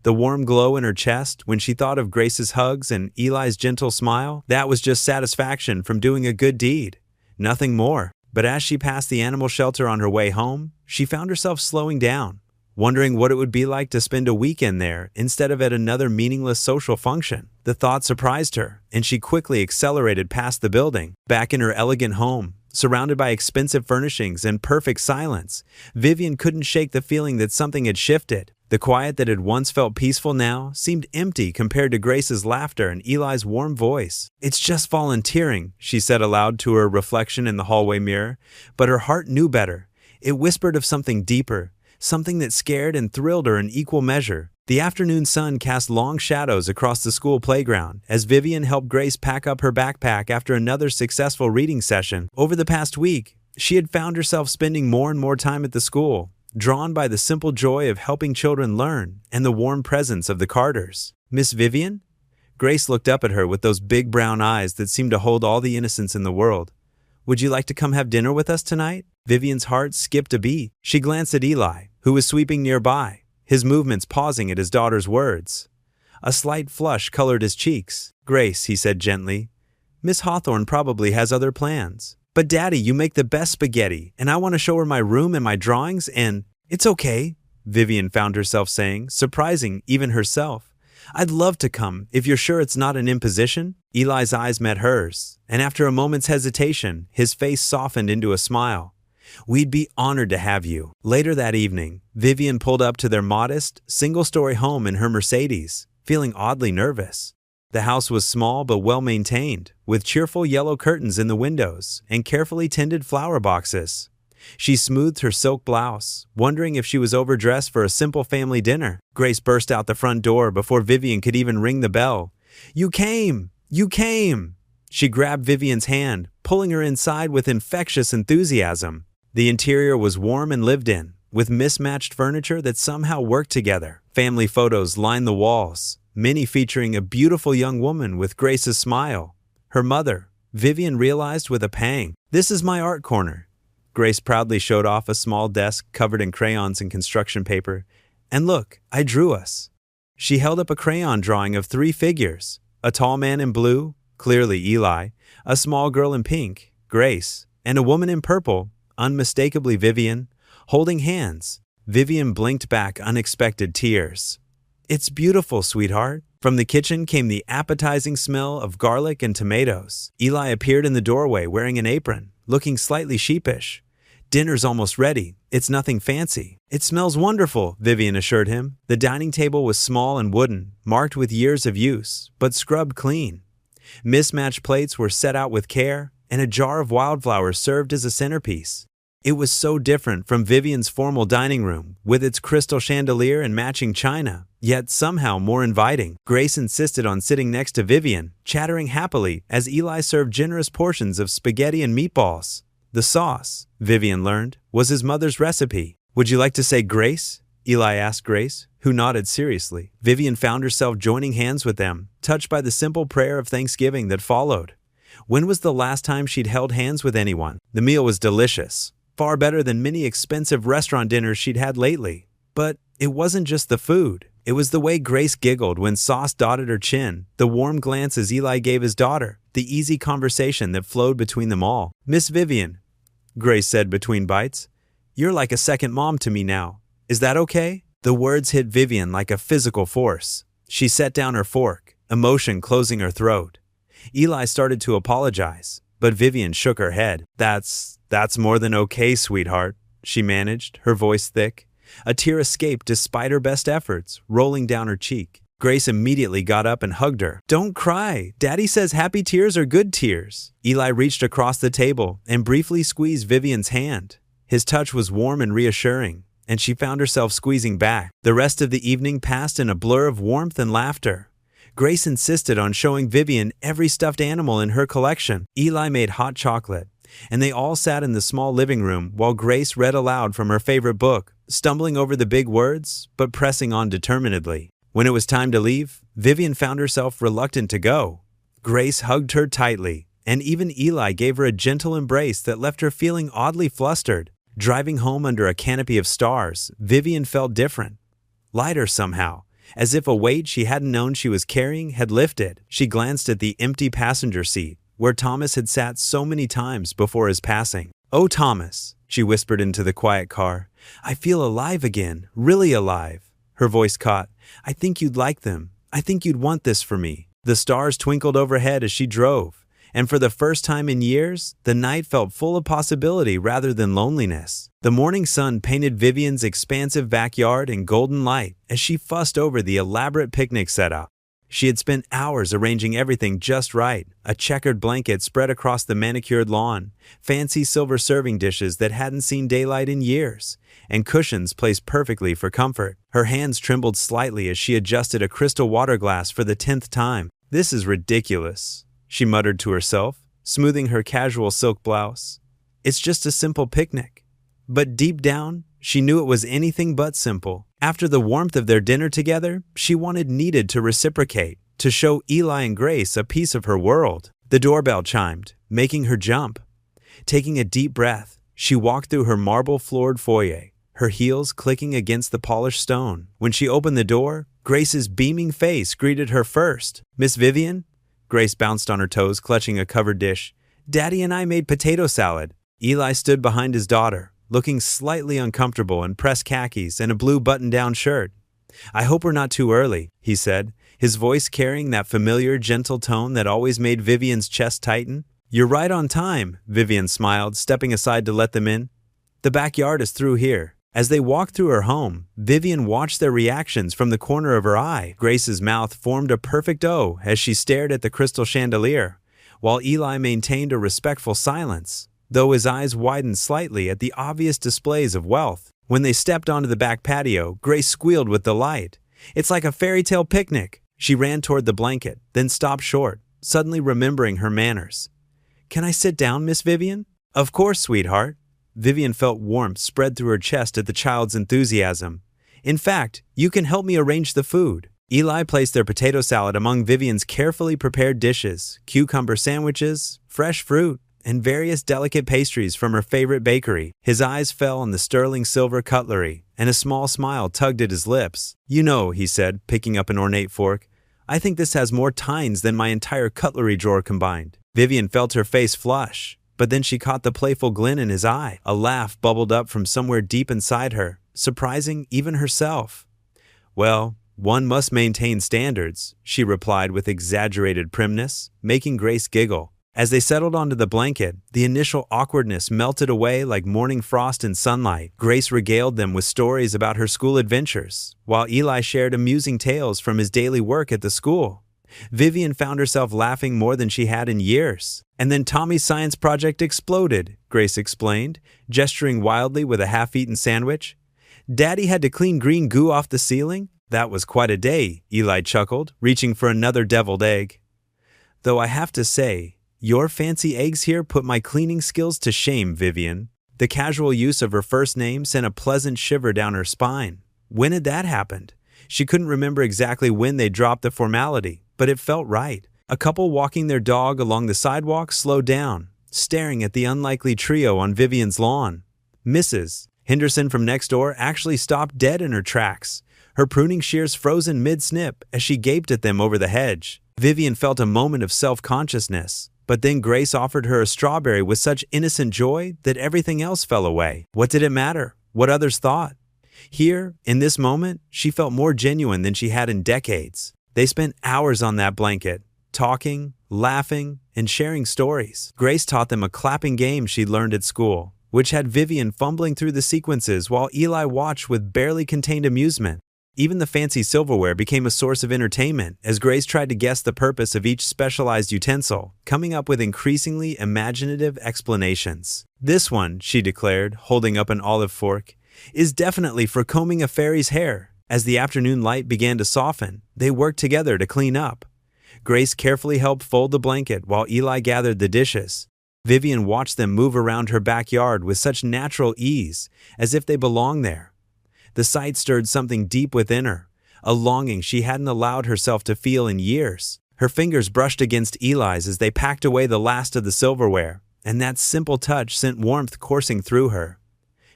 The warm glow in her chest when she thought of Grace's hugs and Eli's gentle smile, that was just satisfaction from doing a good deed. Nothing more. But as she passed the animal shelter on her way home, she found herself slowing down, wondering what it would be like to spend a weekend there instead of at another meaningless social function. The thought surprised her, and she quickly accelerated past the building. Back in her elegant home, surrounded by expensive furnishings and perfect silence, Vivian couldn't shake the feeling that something had shifted. The quiet that had once felt peaceful now seemed empty compared to Grace's laughter and Eli's warm voice. "It's just volunteering," she said aloud to her reflection in the hallway mirror, but her heart knew better. It whispered of something deeper, something that scared and thrilled her in equal measure. The afternoon sun cast long shadows across the school playground as Vivian helped Grace pack up her backpack after another successful reading session. Over the past week, she had found herself spending more and more time at the school, drawn by the simple joy of helping children learn and the warm presence of the Carters. "Miss Vivian?" Grace looked up at her with those big brown eyes that seemed to hold all the innocence in the world. "Would you like to come have dinner with us tonight?" Vivian's heart skipped a beat. She glanced at Eli, who was sweeping nearby, his movements pausing at his daughter's words. A slight flush colored his cheeks. "Grace," he said gently, "Miss Hawthorne probably has other plans. But Daddy, you make the best spaghetti, and I want to show her my room and my drawings, and—" "It's okay," Vivian found herself saying, surprising even herself. "I'd love to come, if you're sure it's not an imposition." Eli's eyes met hers, and after a moment's hesitation, his face softened into a smile. "We'd be honored to have you." Later that evening, Vivian pulled up to their modest, single-story home in her Mercedes, feeling oddly nervous. The house was small but well-maintained, with cheerful yellow curtains in the windows and carefully tended flower boxes. She smoothed her silk blouse, wondering if she was overdressed for a simple family dinner. Grace burst out the front door before Vivian could even ring the bell. "You came! You came!" She grabbed Vivian's hand, pulling her inside with infectious enthusiasm. The interior was warm and lived in, with mismatched furniture that somehow worked together. Family photos lined the walls, many featuring a beautiful young woman with Grace's smile. Her mother, Vivian realized with a pang. "This is my art corner." Grace proudly showed off a small desk covered in crayons and construction paper. "And look, I drew us." She held up a crayon drawing of 3 figures, a tall man in blue, clearly Eli, a small girl in pink, Grace, and a woman in purple, unmistakably Vivian, holding hands. Vivian blinked back unexpected tears. "It's beautiful, sweetheart." From the kitchen came the appetizing smell of garlic and tomatoes. Eli appeared in the doorway wearing an apron, looking slightly sheepish. Dinner's almost ready. It's nothing fancy. It smells wonderful, Vivian assured him. The dining table was small and wooden, marked with years of use, but scrubbed clean. Mismatched plates were set out with care, and a jar of wildflowers served as a centerpiece. It was so different from Vivian's formal dining room, with its crystal chandelier and matching china, yet somehow more inviting. Grace insisted on sitting next to Vivian, chattering happily as Eli served generous portions of spaghetti and meatballs. The sauce, Vivian learned, was his mother's recipe. "Would you like to say grace?" Eli asked Grace, who nodded seriously. Vivian found herself joining hands with them, touched by the simple prayer of thanksgiving that followed. When was the last time she'd held hands with anyone? The meal was delicious, far better than many expensive restaurant dinners she'd had lately. But it wasn't just the food. It was the way Grace giggled when sauce dotted her chin, the warm glances Eli gave his daughter, the easy conversation that flowed between them all. "Miss Vivian," Grace said between bites, "you're like a second mom to me now. Is that okay?" The words hit Vivian like a physical force. She set down her fork, emotion closing her throat. Eli started to apologize, but Vivian shook her head. That's more than okay, sweetheart," she managed, her voice thick. A tear escaped despite her best efforts, rolling down her cheek. Grace immediately got up and hugged her. "Don't cry. Daddy says happy tears are good tears." Eli reached across the table and briefly squeezed Vivian's hand. His touch was warm and reassuring, and she found herself squeezing back. The rest of the evening passed in a blur of warmth and laughter. Grace insisted on showing Vivian every stuffed animal in her collection. Eli made hot chocolate, and they all sat in the small living room while Grace read aloud from her favorite book, stumbling over the big words, but pressing on determinedly. When it was time to leave, Vivian found herself reluctant to go. Grace hugged her tightly, and even Eli gave her a gentle embrace that left her feeling oddly flustered. Driving home under a canopy of stars, Vivian felt different. Lighter somehow, as if a weight she hadn't known she was carrying had lifted. She glanced at the empty passenger seat, where Thomas had sat so many times before his passing. "Oh, Thomas," she whispered into the quiet car, "I feel alive again, really alive." Her voice caught. "I think you'd like them. I think you'd want this for me." The stars twinkled overhead as she drove, and for the first time in years, the night felt full of possibility rather than loneliness. The morning sun painted Vivian's expansive backyard in golden light as she fussed over the elaborate picnic setup. She had spent hours arranging everything just right, a checkered blanket spread across the manicured lawn, fancy silver serving dishes that hadn't seen daylight in years, and cushions placed perfectly for comfort. Her hands trembled slightly as she adjusted a crystal water glass for the 10th time. "This is ridiculous," she muttered to herself, smoothing her casual silk blouse. "It's just a simple picnic." But deep down, she knew it was anything but simple. After the warmth of their dinner together, she needed to reciprocate, to show Eli and Grace a piece of her world. The doorbell chimed, making her jump. Taking a deep breath, she walked through her marble-floored foyer, her heels clicking against the polished stone. When she opened the door, Grace's beaming face greeted her first. "Miss Vivian?" Grace bounced on her toes, clutching a covered dish. "Daddy and I made potato salad." Eli stood behind his daughter, looking slightly uncomfortable in pressed khakis and a blue button-down shirt. "I hope we're not too early," he said, his voice carrying that familiar, gentle tone that always made Vivian's chest tighten. "You're right on time," Vivian smiled, stepping aside to let them in. "The backyard is through here." As they walked through her home, Vivian watched their reactions from the corner of her eye. Grace's mouth formed a perfect O as she stared at the crystal chandelier, while Eli maintained a respectful silence, though his eyes widened slightly at the obvious displays of wealth. When they stepped onto the back patio, Grace squealed with delight. "It's like a fairy tale picnic." She ran toward the blanket, then stopped short, suddenly remembering her manners. "Can I sit down, Miss Vivian?" "Of course, sweetheart." Vivian felt warmth spread through her chest at the child's enthusiasm. "In fact, you can help me arrange the food." Eli placed their potato salad among Vivian's carefully prepared dishes, cucumber sandwiches, fresh fruit, and various delicate pastries from her favorite bakery. His eyes fell on the sterling silver cutlery, and a small smile tugged at his lips. "You know," he said, picking up an ornate fork, "I think this has more tines than my entire cutlery drawer combined." Vivian felt her face flush, but then she caught the playful glint in his eye. A laugh bubbled up from somewhere deep inside her, surprising even herself. "Well, one must maintain standards," she replied with exaggerated primness, making Grace giggle. As they settled onto the blanket, the initial awkwardness melted away like morning frost in sunlight. Grace regaled them with stories about her school adventures, while Eli shared amusing tales from his daily work at the school. Vivian found herself laughing more than she had in years. And then Tommy's science project exploded, Grace explained, gesturing wildly with a half-eaten sandwich. Daddy had to clean green goo off the ceiling? That was quite a day, Eli chuckled, reaching for another deviled egg. Though I have to say, your fancy eggs here put my cleaning skills to shame, Vivian. The casual use of her first name sent a pleasant shiver down her spine. When had that happened? She couldn't remember exactly when they dropped the formality, but it felt right. A couple walking their dog along the sidewalk slowed down, staring at the unlikely trio on Vivian's lawn. Mrs. Henderson from next door actually stopped dead in her tracks, her pruning shears frozen mid-snip as she gaped at them over the hedge. Vivian felt a moment of self-consciousness. But then Grace offered her a strawberry with such innocent joy that everything else fell away. What did it matter? What others thought? Here, in this moment, she felt more genuine than she had in decades. They spent hours on that blanket, talking, laughing, and sharing stories. Grace taught them a clapping game she'd learned at school, which had Vivian fumbling through the sequences while Eli watched with barely contained amusement. Even the fancy silverware became a source of entertainment as Grace tried to guess the purpose of each specialized utensil, coming up with increasingly imaginative explanations. This one, she declared, holding up an olive fork, is definitely for combing a fairy's hair. As the afternoon light began to soften, they worked together to clean up. Grace carefully helped fold the blanket while Eli gathered the dishes. Vivian watched them move around her backyard with such natural ease, as if they belonged there. The sight stirred something deep within her, a longing she hadn't allowed herself to feel in years. Her fingers brushed against Eli's as they packed away the last of the silverware, and that simple touch sent warmth coursing through her.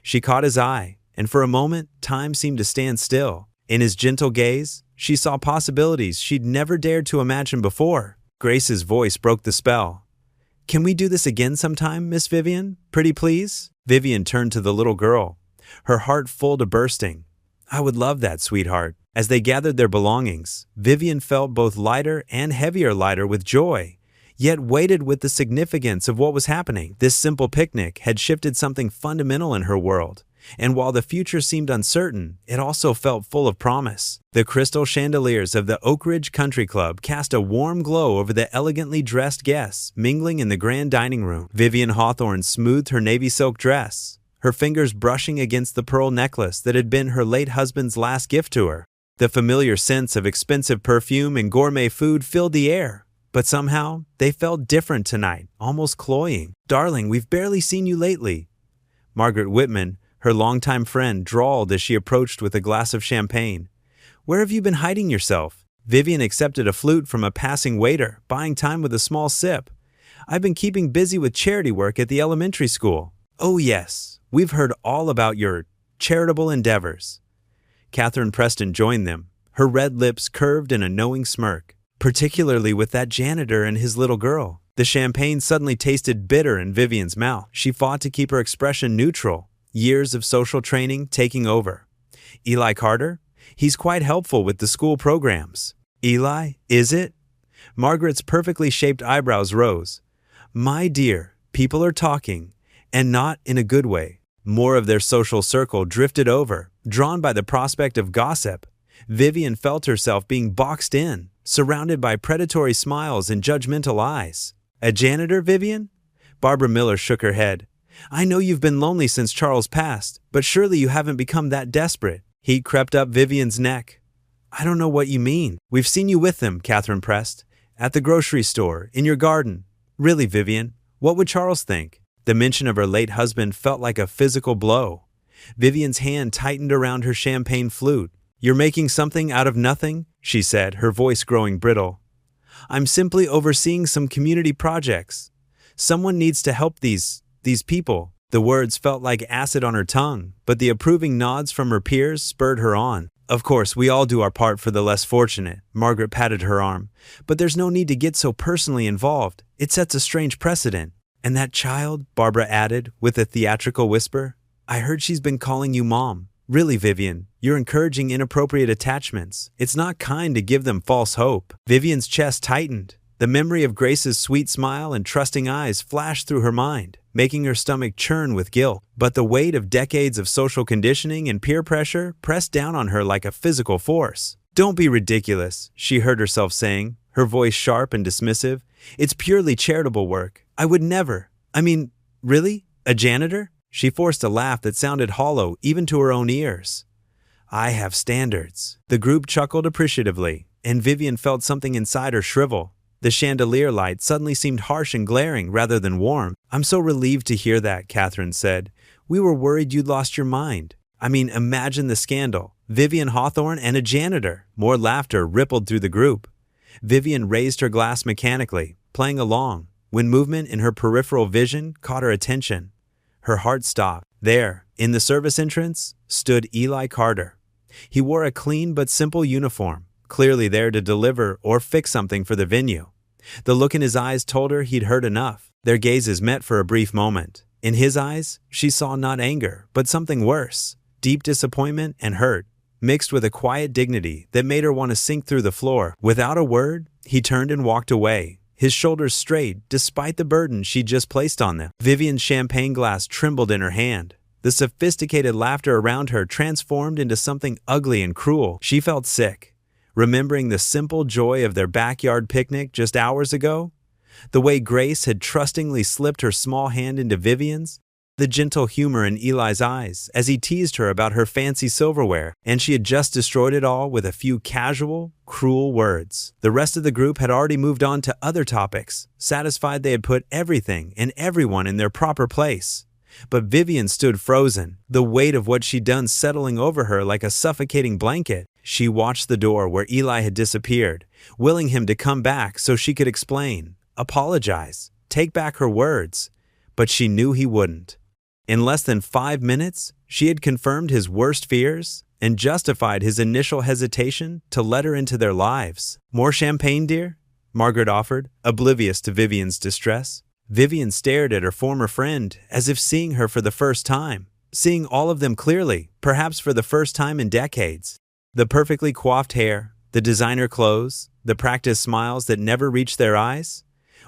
She caught his eye, and for a moment, time seemed to stand still. In his gentle gaze, she saw possibilities she'd never dared to imagine before. Grace's voice broke the spell. "Can we do this again sometime, Miss Vivian? Pretty please?" Vivian turned to the little girl, her heart full to bursting. "I would love that, sweetheart." As they gathered their belongings, Vivian felt both lighter and heavier lighter with joy, yet weighted with the significance of what was happening. This simple picnic had shifted something fundamental in her world, and while the future seemed uncertain, it also felt full of promise. The crystal chandeliers of the Oak Ridge Country Club cast a warm glow over the elegantly dressed guests mingling in the grand dining room. Vivian Hawthorne smoothed her navy silk dress, her fingers brushing against the pearl necklace that had been her late husband's last gift to her. The familiar scents of expensive perfume and gourmet food filled the air, but somehow they felt different tonight, almost cloying. "Darling, we've barely seen you lately." Margaret Whitman, her longtime friend, drawled as she approached with a glass of champagne. "Where have you been hiding yourself?" Vivian accepted a flute from a passing waiter, buying time with a small sip. "I've been keeping busy with charity work at the elementary school." "Oh yes, we've heard all about your charitable endeavors." Catherine Preston joined them, her red lips curved in a knowing smirk. "Particularly with that janitor and his little girl." The champagne suddenly tasted bitter in Vivian's mouth. She fought to keep her expression neutral, years of social training taking over. "Eli Carter? He's quite helpful with the school programs." "Eli, is it?" Margaret's perfectly shaped eyebrows rose. "My dear, people are talking, and not in a good way." More of their social circle drifted over, drawn by the prospect of gossip. Vivian felt herself being boxed in, surrounded by predatory smiles and judgmental eyes. "A janitor, Vivian?" Barbara Miller shook her head. "I know you've been lonely since Charles passed, but surely you haven't become that desperate." Heat crept up Vivian's neck. "I don't know what you mean." "We've seen you with them," Catherine pressed. "At the grocery store, in your garden." "Really, Vivian, what would Charles think?" The mention of her late husband felt like a physical blow. Vivian's hand tightened around her champagne flute. "You're making something out of nothing," she said, her voice growing brittle. "I'm simply overseeing some community projects. Someone needs to help these people." The words felt like acid on her tongue, but the approving nods from her peers spurred her on. "Of course, we all do our part for the less fortunate." Margaret patted her arm. "But there's no need to get so personally involved. It sets a strange precedent." "And that child," Barbara added, with a theatrical whisper. "I heard she's been calling you Mom." "Really, Vivian, you're encouraging inappropriate attachments. It's not kind to give them false hope." Vivian's chest tightened. The memory of Grace's sweet smile and trusting eyes flashed through her mind, making her stomach churn with guilt. But the weight of decades of social conditioning and peer pressure pressed down on her like a physical force. "Don't be ridiculous," she heard herself saying, her voice sharp and dismissive. "It's purely charitable work. I would never. Really? A janitor?" She forced a laugh that sounded hollow even to her own ears. "I have standards." The group chuckled appreciatively, and Vivian felt something inside her shrivel. The chandelier light suddenly seemed harsh and glaring rather than warm. "I'm so relieved to hear that," Catherine said. "We were worried you'd lost your mind. Imagine the scandal. Vivian Hawthorne and a janitor." More laughter rippled through the group. Vivian raised her glass mechanically, playing along, when movement in her peripheral vision caught her attention. Her heart stopped. There, in the service entrance, stood Eli Carter. He wore a clean but simple uniform, clearly there to deliver or fix something for the venue. The look in his eyes told her he'd heard enough. Their gazes met for a brief moment. In his eyes, she saw not anger, but something worse, deep disappointment and hurt, mixed with a quiet dignity that made her want to sink through the floor. Without a word, he turned and walked away, his shoulders straight despite the burden she'd just placed on them. Vivian's champagne glass trembled in her hand. The sophisticated laughter around her transformed into something ugly and cruel. She felt sick, remembering the simple joy of their backyard picnic just hours ago. The way Grace had trustingly slipped her small hand into Vivian's, the gentle humor in Eli's eyes as he teased her about her fancy silverware, and she had just destroyed it all with a few casual, cruel words. The rest of the group had already moved on to other topics, satisfied they had put everything and everyone in their proper place. But Vivian stood frozen, the weight of what she'd done settling over her like a suffocating blanket. She watched the door where Eli had disappeared, willing him to come back so she could explain, apologize, take back her words. But she knew he wouldn't. In less than 5 minutes, she had confirmed his worst fears and justified his initial hesitation to let her into their lives. "More champagne, dear?" Margaret offered, oblivious to Vivian's distress. Vivian stared at her former friend as if seeing her for the first time, seeing all of them clearly, perhaps for the first time in decades. The perfectly coiffed hair, the designer clothes, the practiced smiles that never reached their eyes.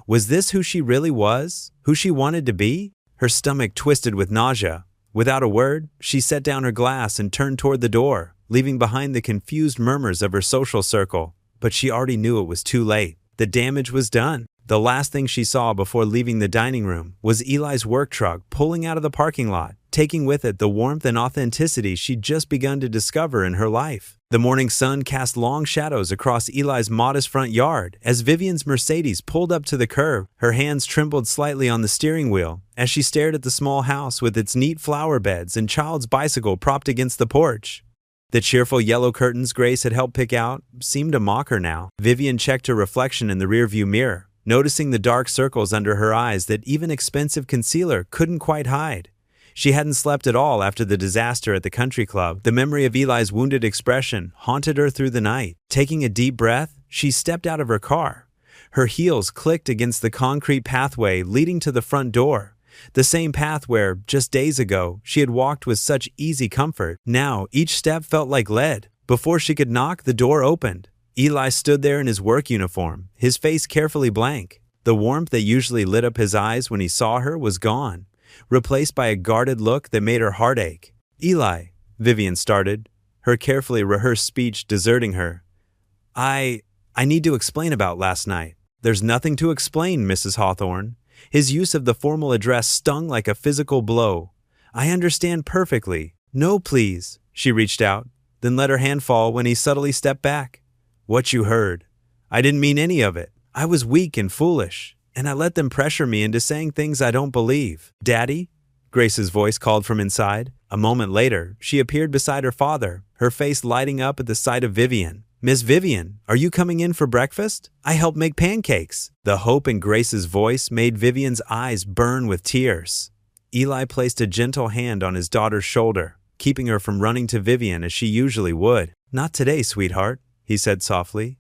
Was this who she really was? Who she wanted to be? Her stomach twisted with nausea. Without a word, she set down her glass and turned toward the door, leaving behind the confused murmurs of her social circle. But she already knew it was too late. The damage was done. The last thing she saw before leaving the dining room was Eli's work truck pulling out of the parking lot, taking with it the warmth and authenticity she'd just begun to discover in her life. The morning sun cast long shadows across Eli's modest front yard as Vivian's Mercedes pulled up to the curb. Her hands trembled slightly on the steering wheel as she stared at the small house with its neat flower beds and child's bicycle propped against the porch. The cheerful yellow curtains Grace had helped pick out seemed to mock her now. Vivian checked her reflection in the rearview mirror, noticing the dark circles under her eyes that even expensive concealer couldn't quite hide. She hadn't slept at all after the disaster at the country club. The memory of Eli's wounded expression haunted her through the night. Taking a deep breath, she stepped out of her car. Her heels clicked against the concrete pathway leading to the front door. The same path where, just days ago, she had walked with such easy comfort. Now, each step felt like lead. Before she could knock, the door opened. Eli stood there in his work uniform, his face carefully blank. The warmth that usually lit up his eyes when he saw her was gone, replaced by a guarded look that made her heart ache. "Eli," Vivian started, her carefully rehearsed speech deserting her. I need to explain about last night." "There's nothing to explain, Mrs. Hawthorne." His use of the formal address stung like a physical blow. "I understand perfectly." "No, please." She reached out, then let her hand fall when he subtly stepped back. "What you heard. I didn't mean any of it. I was weak and foolish, and I let them pressure me into saying things I don't believe." "Daddy?" Grace's voice called from inside. A moment later, she appeared beside her father, her face lighting up at the sight of Vivian. "Miss Vivian, are you coming in for breakfast? I helped make pancakes." The hope in Grace's voice made Vivian's eyes burn with tears. Eli placed a gentle hand on his daughter's shoulder, keeping her from running to Vivian as she usually would. "Not today, sweetheart," he said softly.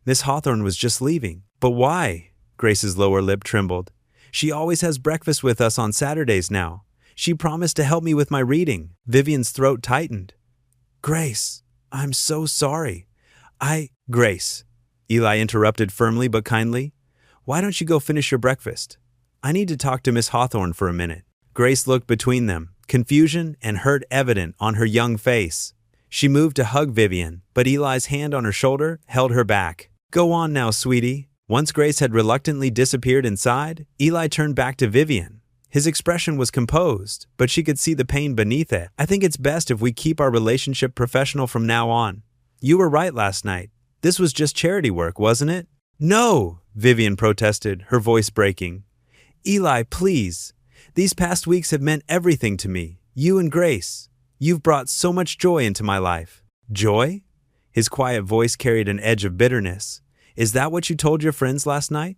"Miss Hawthorne was just leaving." "But why?" Grace's lower lip trembled. "She always has breakfast with us on Saturdays now. She promised to help me with my reading." Vivian's throat tightened. "Grace, I'm so sorry. Grace," Eli interrupted firmly but kindly, Why don't you go finish your breakfast? I need to talk to Miss Hawthorne for a minute." Grace looked between them, confusion and hurt evident on her young face. She moved to hug Vivian, but Eli's hand on her shoulder held her back. "Go on now, sweetie." Once Grace had reluctantly disappeared inside, Eli turned back to Vivian. His expression was composed, but she could see the pain beneath it. "I think it's best if we keep our relationship professional from now on. You were right last night. This was just charity work, wasn't it?" "No!" Vivian protested, her voice breaking. "Eli, please. These past weeks have meant everything to me. You and Grace. You've brought so much joy into my life." "Joy?" His quiet voice carried an edge of bitterness. "Is that what you told your friends last night?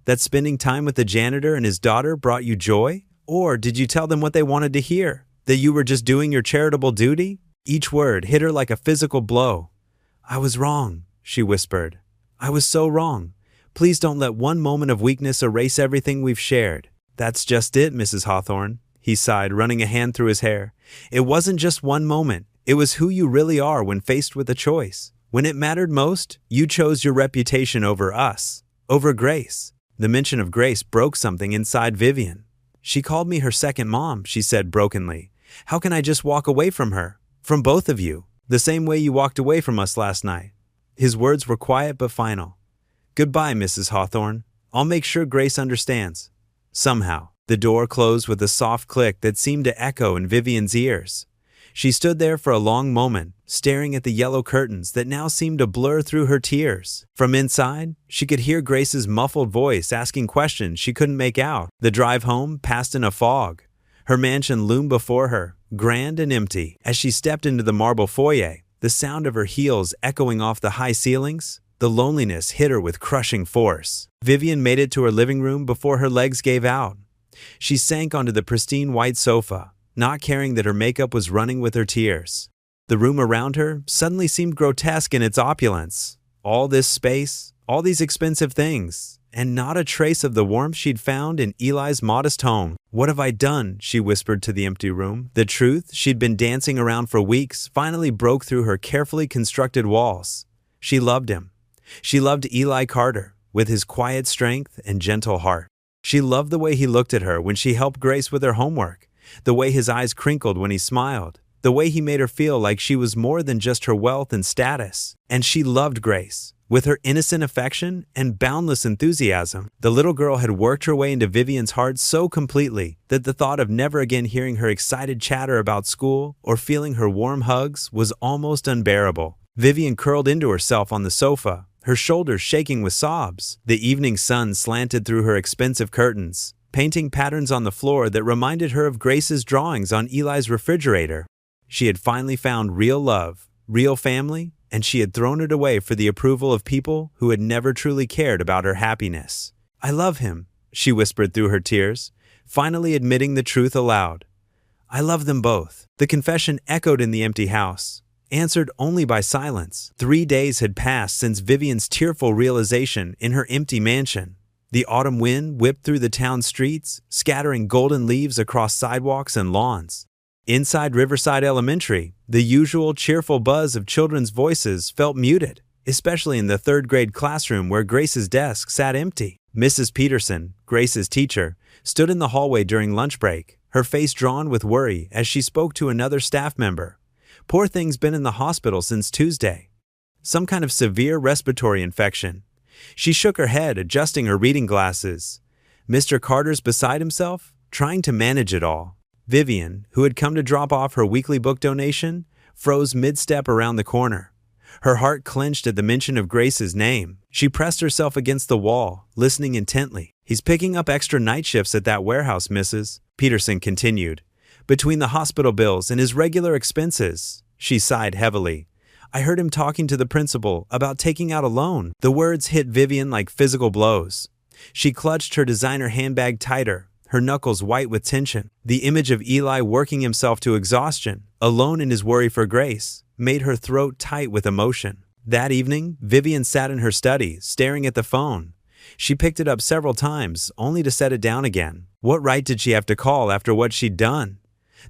That spending time with the janitor and his daughter brought you joy? Or did you tell them what they wanted to hear? That you were just doing your charitable duty?" Each word hit her like a physical blow. "I was wrong," she whispered. "I was so wrong. Please don't let one moment of weakness erase everything we've shared." "That's just it, Mrs. Hawthorne," he sighed, running a hand through his hair. "It wasn't just one moment. It was who you really are when faced with a choice. When it mattered most, you chose your reputation over us, over Grace." The mention of Grace broke something inside Vivian. "She called me her second mom," she said brokenly. "How can I just walk away from her? From both of you, the same way you walked away from us last night?" His words were quiet but final. "Goodbye, Mrs. Hawthorne. I'll make sure Grace understands." Somehow, the door closed with a soft click that seemed to echo in Vivian's ears. She stood there for a long moment, staring at the yellow curtains that now seemed to blur through her tears. From inside, she could hear Grace's muffled voice asking questions she couldn't make out. The drive home passed in a fog. Her mansion loomed before her, grand and empty. As she stepped into the marble foyer, the sound of her heels echoing off the high ceilings, the loneliness hit her with crushing force. Vivian made it to her living room before her legs gave out. She sank onto the pristine white sofa, not caring that her makeup was running with her tears. The room around her suddenly seemed grotesque in its opulence. All this space, all these expensive things, and not a trace of the warmth she'd found in Eli's modest home. "What have I done?" she whispered to the empty room. The truth she'd been dancing around for weeks finally broke through her carefully constructed walls. She loved him. She loved Eli Carter, with his quiet strength and gentle heart. She loved the way he looked at her when she helped Grace with her homework, the way his eyes crinkled when he smiled, the way he made her feel like she was more than just her wealth and status. And she loved Grace, with her innocent affection and boundless enthusiasm. The little girl had worked her way into Vivian's heart so completely that the thought of never again hearing her excited chatter about school or feeling her warm hugs was almost unbearable. Vivian curled into herself on the sofa, her shoulders shaking with sobs. The evening sun slanted through her expensive curtains, painting patterns on the floor that reminded her of Grace's drawings on Eli's refrigerator. She had finally found real love, real family, and she had thrown it away for the approval of people who had never truly cared about her happiness. "I love him," she whispered through her tears, finally admitting the truth aloud. "I love them both." The confession echoed in the empty house, answered only by silence. 3 days had passed since Vivian's tearful realization in her empty mansion. The autumn wind whipped through the town streets, scattering golden leaves across sidewalks and lawns. Inside Riverside Elementary, the usual cheerful buzz of children's voices felt muted, especially in the third-grade classroom where Grace's desk sat empty. Mrs. Peterson, Grace's teacher, stood in the hallway during lunch break, her face drawn with worry as she spoke to another staff member. "Poor thing's been in the hospital since Tuesday. Some kind of severe respiratory infection." She shook her head, adjusting her reading glasses. Mr. Carter's beside himself, trying to manage it all. Vivian, who had come to drop off her weekly book donation, froze mid-step around the corner. Her heart clenched at the mention of Grace's name. She pressed herself against the wall, listening intently. "He's picking up extra night shifts at that warehouse, Mrs." Peterson continued. "Between the hospital bills and his regular expenses." She sighed heavily. "I heard him talking to the principal about taking out a loan." The words hit Vivian like physical blows. She clutched her designer handbag tighter, her knuckles white with tension. The image of Eli working himself to exhaustion, alone in his worry for Grace, made her throat tight with emotion. That evening, Vivian sat in her study, staring at the phone. She picked it up several times, only to set it down again. What right did she have to call after what she'd done?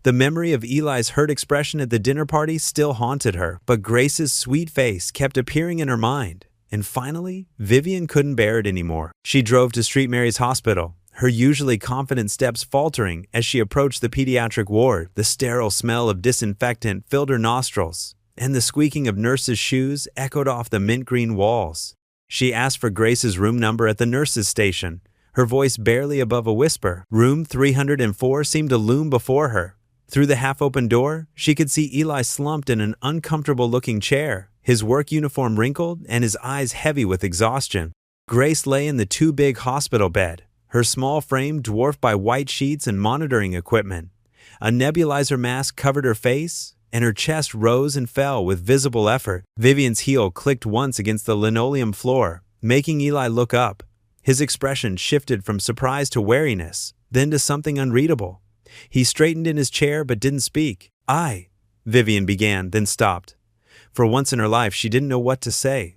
The memory of Eli's hurt expression at the dinner party still haunted her, but Grace's sweet face kept appearing in her mind. And finally, Vivian couldn't bear it anymore. She drove to St. Mary's Hospital, her usually confident steps faltering as she approached the pediatric ward. The sterile smell of disinfectant filled her nostrils, and the squeaking of nurses' shoes echoed off the mint-green walls. She asked for Grace's room number at the nurses' station, her voice barely above a whisper. Room 304 seemed to loom before her. Through the half-open door, she could see Eli slumped in an uncomfortable-looking chair, his work uniform wrinkled and his eyes heavy with exhaustion. Grace lay in the too-big hospital bed, her small frame dwarfed by white sheets and monitoring equipment. A nebulizer mask covered her face, and her chest rose and fell with visible effort. Vivian's heel clicked once against the linoleum floor, making Eli look up. His expression shifted from surprise to wariness, then to something unreadable. He straightened in his chair but didn't speak. Vivian began, then stopped. For once in her life, she didn't know what to say.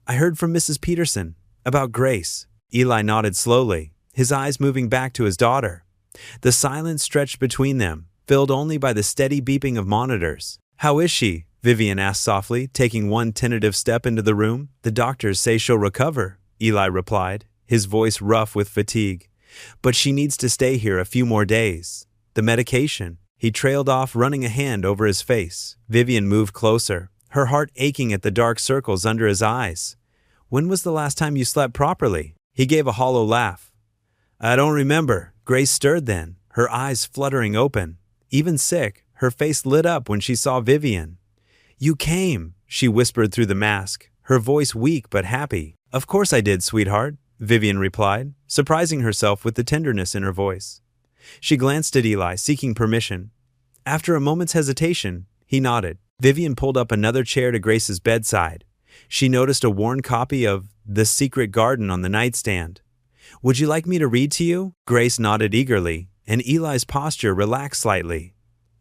I heard from Mrs. Peterson about Grace. Eli nodded slowly, his eyes moving back to his daughter. The silence stretched between them, filled only by the steady beeping of monitors. How is she? Vivian asked softly, taking one tentative step into the room. The doctors say she'll recover, Eli replied, his voice rough with fatigue. But she needs to stay here a few more days. The medication. He trailed off, running a hand over his face. Vivian moved closer, her heart aching at the dark circles under his eyes. When was the last time you slept properly? He gave a hollow laugh. I don't remember. Grace stirred then, her eyes fluttering open. Even sick, her face lit up when she saw Vivian. You came, she whispered through the mask, her voice weak but happy. Of course I did, sweetheart, Vivian replied, surprising herself with the tenderness in her voice. She glanced at Eli, seeking permission. After a moment's hesitation, he nodded. Vivian pulled up another chair to Grace's bedside. She noticed a worn copy of The Secret Garden on the nightstand. Would you like me to read to you? Grace nodded eagerly, and Eli's posture relaxed slightly.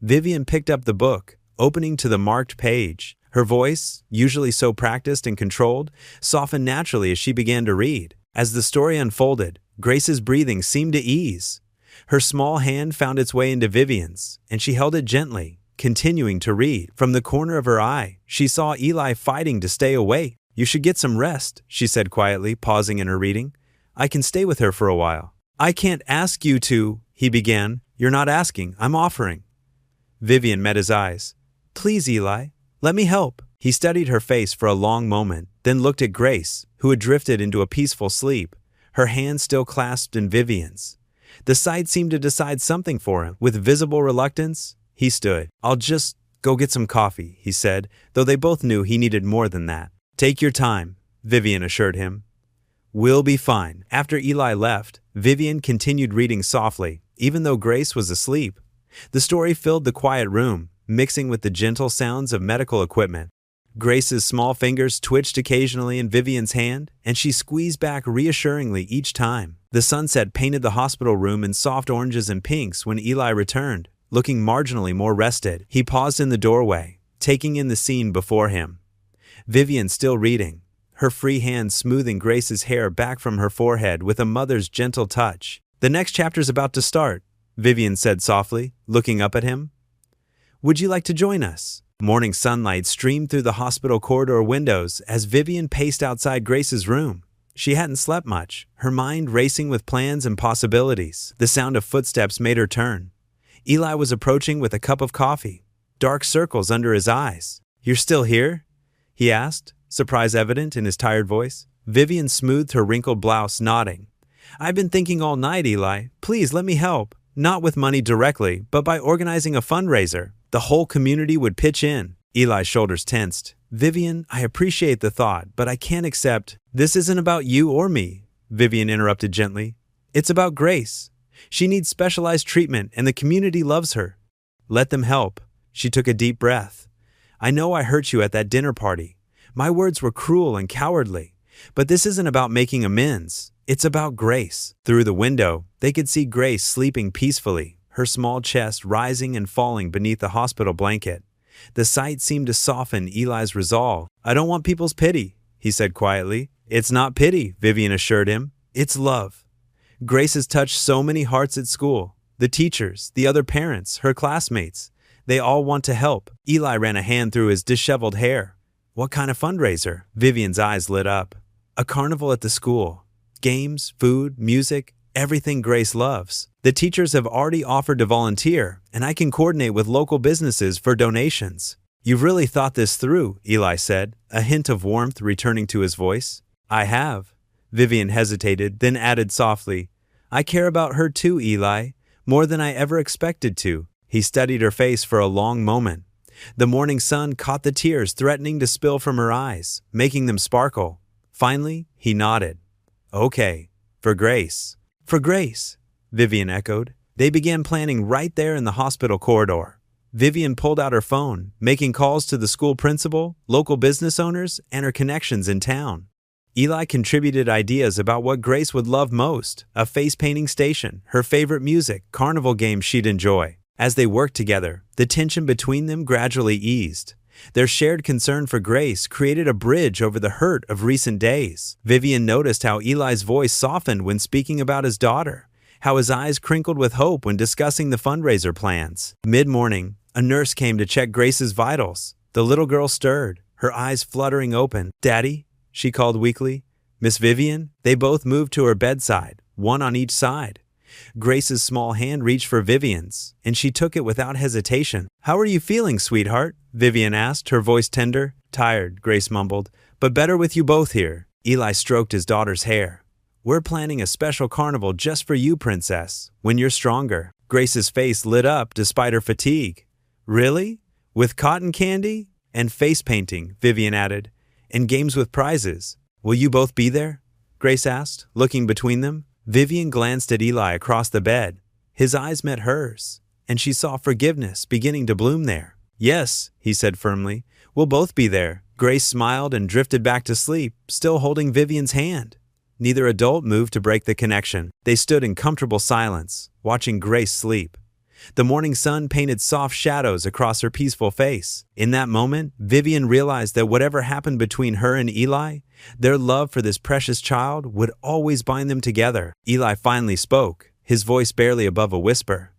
Vivian picked up the book, opening to the marked page. Her voice, usually so practiced and controlled, softened naturally as she began to read. As the story unfolded, Grace's breathing seemed to ease. Her small hand found its way into Vivian's, and she held it gently, continuing to read. From the corner of her eye, she saw Eli fighting to stay awake. You should get some rest, she said quietly, pausing in her reading. I can stay with her for a while. I can't ask you to, he began. You're not asking, I'm offering. Vivian met his eyes. Please, Eli, let me help. He studied her face for a long moment, then looked at Grace, who had drifted into a peaceful sleep, her hands still clasped in Vivian's. The sight seemed to decide something for him. With visible reluctance, he stood. I'll just go get some coffee, he said, though they both knew he needed more than that. Take your time, Vivian assured him. We'll be fine. After Eli left, Vivian continued reading softly, even though Grace was asleep. The story filled the quiet room, mixing with the gentle sounds of medical equipment. Grace's small fingers twitched occasionally in Vivian's hand, and she squeezed back reassuringly each time. The sunset painted the hospital room in soft oranges and pinks when Eli returned, looking marginally more rested. He paused in the doorway, taking in the scene before him. Vivian still reading, her free hand smoothing Grace's hair back from her forehead with a mother's gentle touch. The next chapter's about to start, Vivian said softly, looking up at him. Would you like to join us? Morning sunlight streamed through the hospital corridor windows as Vivian paced outside Grace's room. She hadn't slept much, her mind racing with plans and possibilities. The sound of footsteps made her turn. Eli was approaching with a cup of coffee, dark circles under his eyes. You're still here? He asked, surprise evident in his tired voice. Vivian smoothed her wrinkled blouse, nodding. I've been thinking all night, Eli. Please let me help. Not with money directly, but by organizing a fundraiser. The whole community would pitch in. Eli's shoulders tensed. Vivian, I appreciate the thought, but I can't accept. This isn't about you or me, Vivian interrupted gently. It's about Grace. She needs specialized treatment, and the community loves her. Let them help. She took a deep breath. I know I hurt you at that dinner party. My words were cruel and cowardly. But this isn't about making amends. It's about Grace. Through the window, they could see Grace sleeping peacefully, her small chest rising and falling beneath the hospital blanket. The sight seemed to soften Eli's resolve. I don't want people's pity, he said quietly. It's not pity, Vivian assured him. It's love. Grace has touched so many hearts at school. The teachers, the other parents, her classmates. They all want to help. Eli ran a hand through his disheveled hair. What kind of fundraiser? Vivian's eyes lit up. A carnival at the school. Games, food, music, everything Grace loves. The teachers have already offered to volunteer, and I can coordinate with local businesses for donations. You've really thought this through, Eli said, a hint of warmth returning to his voice. I have. Vivian hesitated, then added softly, I care about her too, Eli, more than I ever expected to. He studied her face for a long moment. The morning sun caught the tears threatening to spill from her eyes, making them sparkle. Finally, he nodded. Okay, for Grace. For Grace, Vivian echoed. They began planning right there in the hospital corridor. Vivian pulled out her phone, making calls to the school principal, local business owners, and her connections in town. Eli contributed ideas about what Grace would love most, a face-painting station, her favorite music, carnival games she'd enjoy. As they worked together, the tension between them gradually eased. Their shared concern for Grace created a bridge over the hurt of recent days. Vivian noticed how Eli's voice softened when speaking about his daughter, how his eyes crinkled with hope when discussing the fundraiser plans. Mid-morning, a nurse came to check Grace's vitals. The little girl stirred, her eyes fluttering open. Daddy? She called weakly. Miss Vivian? They both moved to her bedside, one on each side. Grace's small hand reached for Vivian's, and she took it without hesitation. How are you feeling, sweetheart? Vivian asked, her voice tender. Tired, Grace mumbled, but better with you both here. Eli stroked his daughter's hair. We're planning a special carnival just for you, princess, when you're stronger. Grace's face lit up despite her fatigue. Really? With cotton candy? And face painting, Vivian added. And games with prizes. Will you both be there? Grace asked, looking between them. Vivian glanced at Eli across the bed. His eyes met hers, and she saw forgiveness beginning to bloom there. Yes, he said firmly. We'll both be there. Grace smiled and drifted back to sleep, still holding Vivian's hand. Neither adult moved to break the connection. They stood in comfortable silence, watching Grace sleep. The morning sun painted soft shadows across her peaceful face. In that moment, Vivian realized that whatever happened between her and Eli, their love for this precious child would always bind them together. Eli finally spoke, his voice barely above a whisper.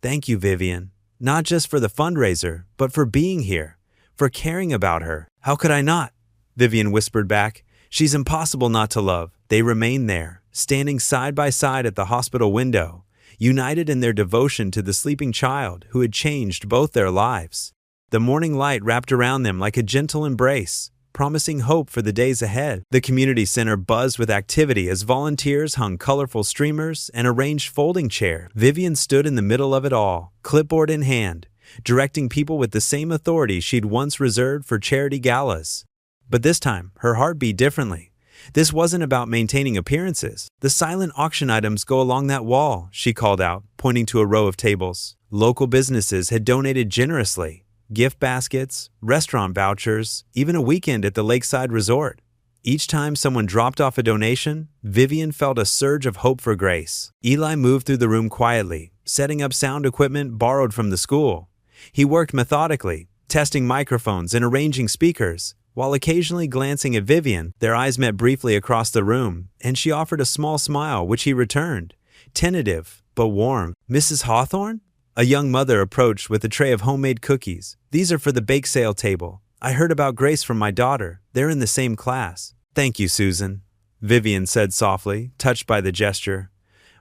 Thank you, Vivian. Not just for the fundraiser, but for being here, for caring about her. How could I not? Vivian whispered back. She's impossible not to love. They remained there, standing side by side at the hospital window, united in their devotion to the sleeping child who had changed both their lives. The morning light wrapped around them like a gentle embrace, promising hope for the days ahead. The community center buzzed with activity as volunteers hung colorful streamers and arranged folding chairs. Vivian stood in the middle of it all, clipboard in hand, directing people with the same authority she'd once reserved for charity galas. But this time, her heart beat differently. This wasn't about maintaining appearances. The silent auction items go along that wall, she called out, pointing to a row of tables. Local businesses had donated generously. Gift baskets, restaurant vouchers, even a weekend at the lakeside resort. Each time someone dropped off a donation, Vivian felt a surge of hope for Grace. Eli moved through the room quietly, setting up sound equipment borrowed from the school. He worked methodically, testing microphones and arranging speakers. While occasionally glancing at Vivian, their eyes met briefly across the room, and she offered a small smile which he returned, tentative but warm. Mrs. Hawthorne? A young mother approached with a tray of homemade cookies. These are for the bake sale table. I heard about Grace from my daughter. They're in the same class. Thank you, Susan, Vivian said softly, touched by the gesture.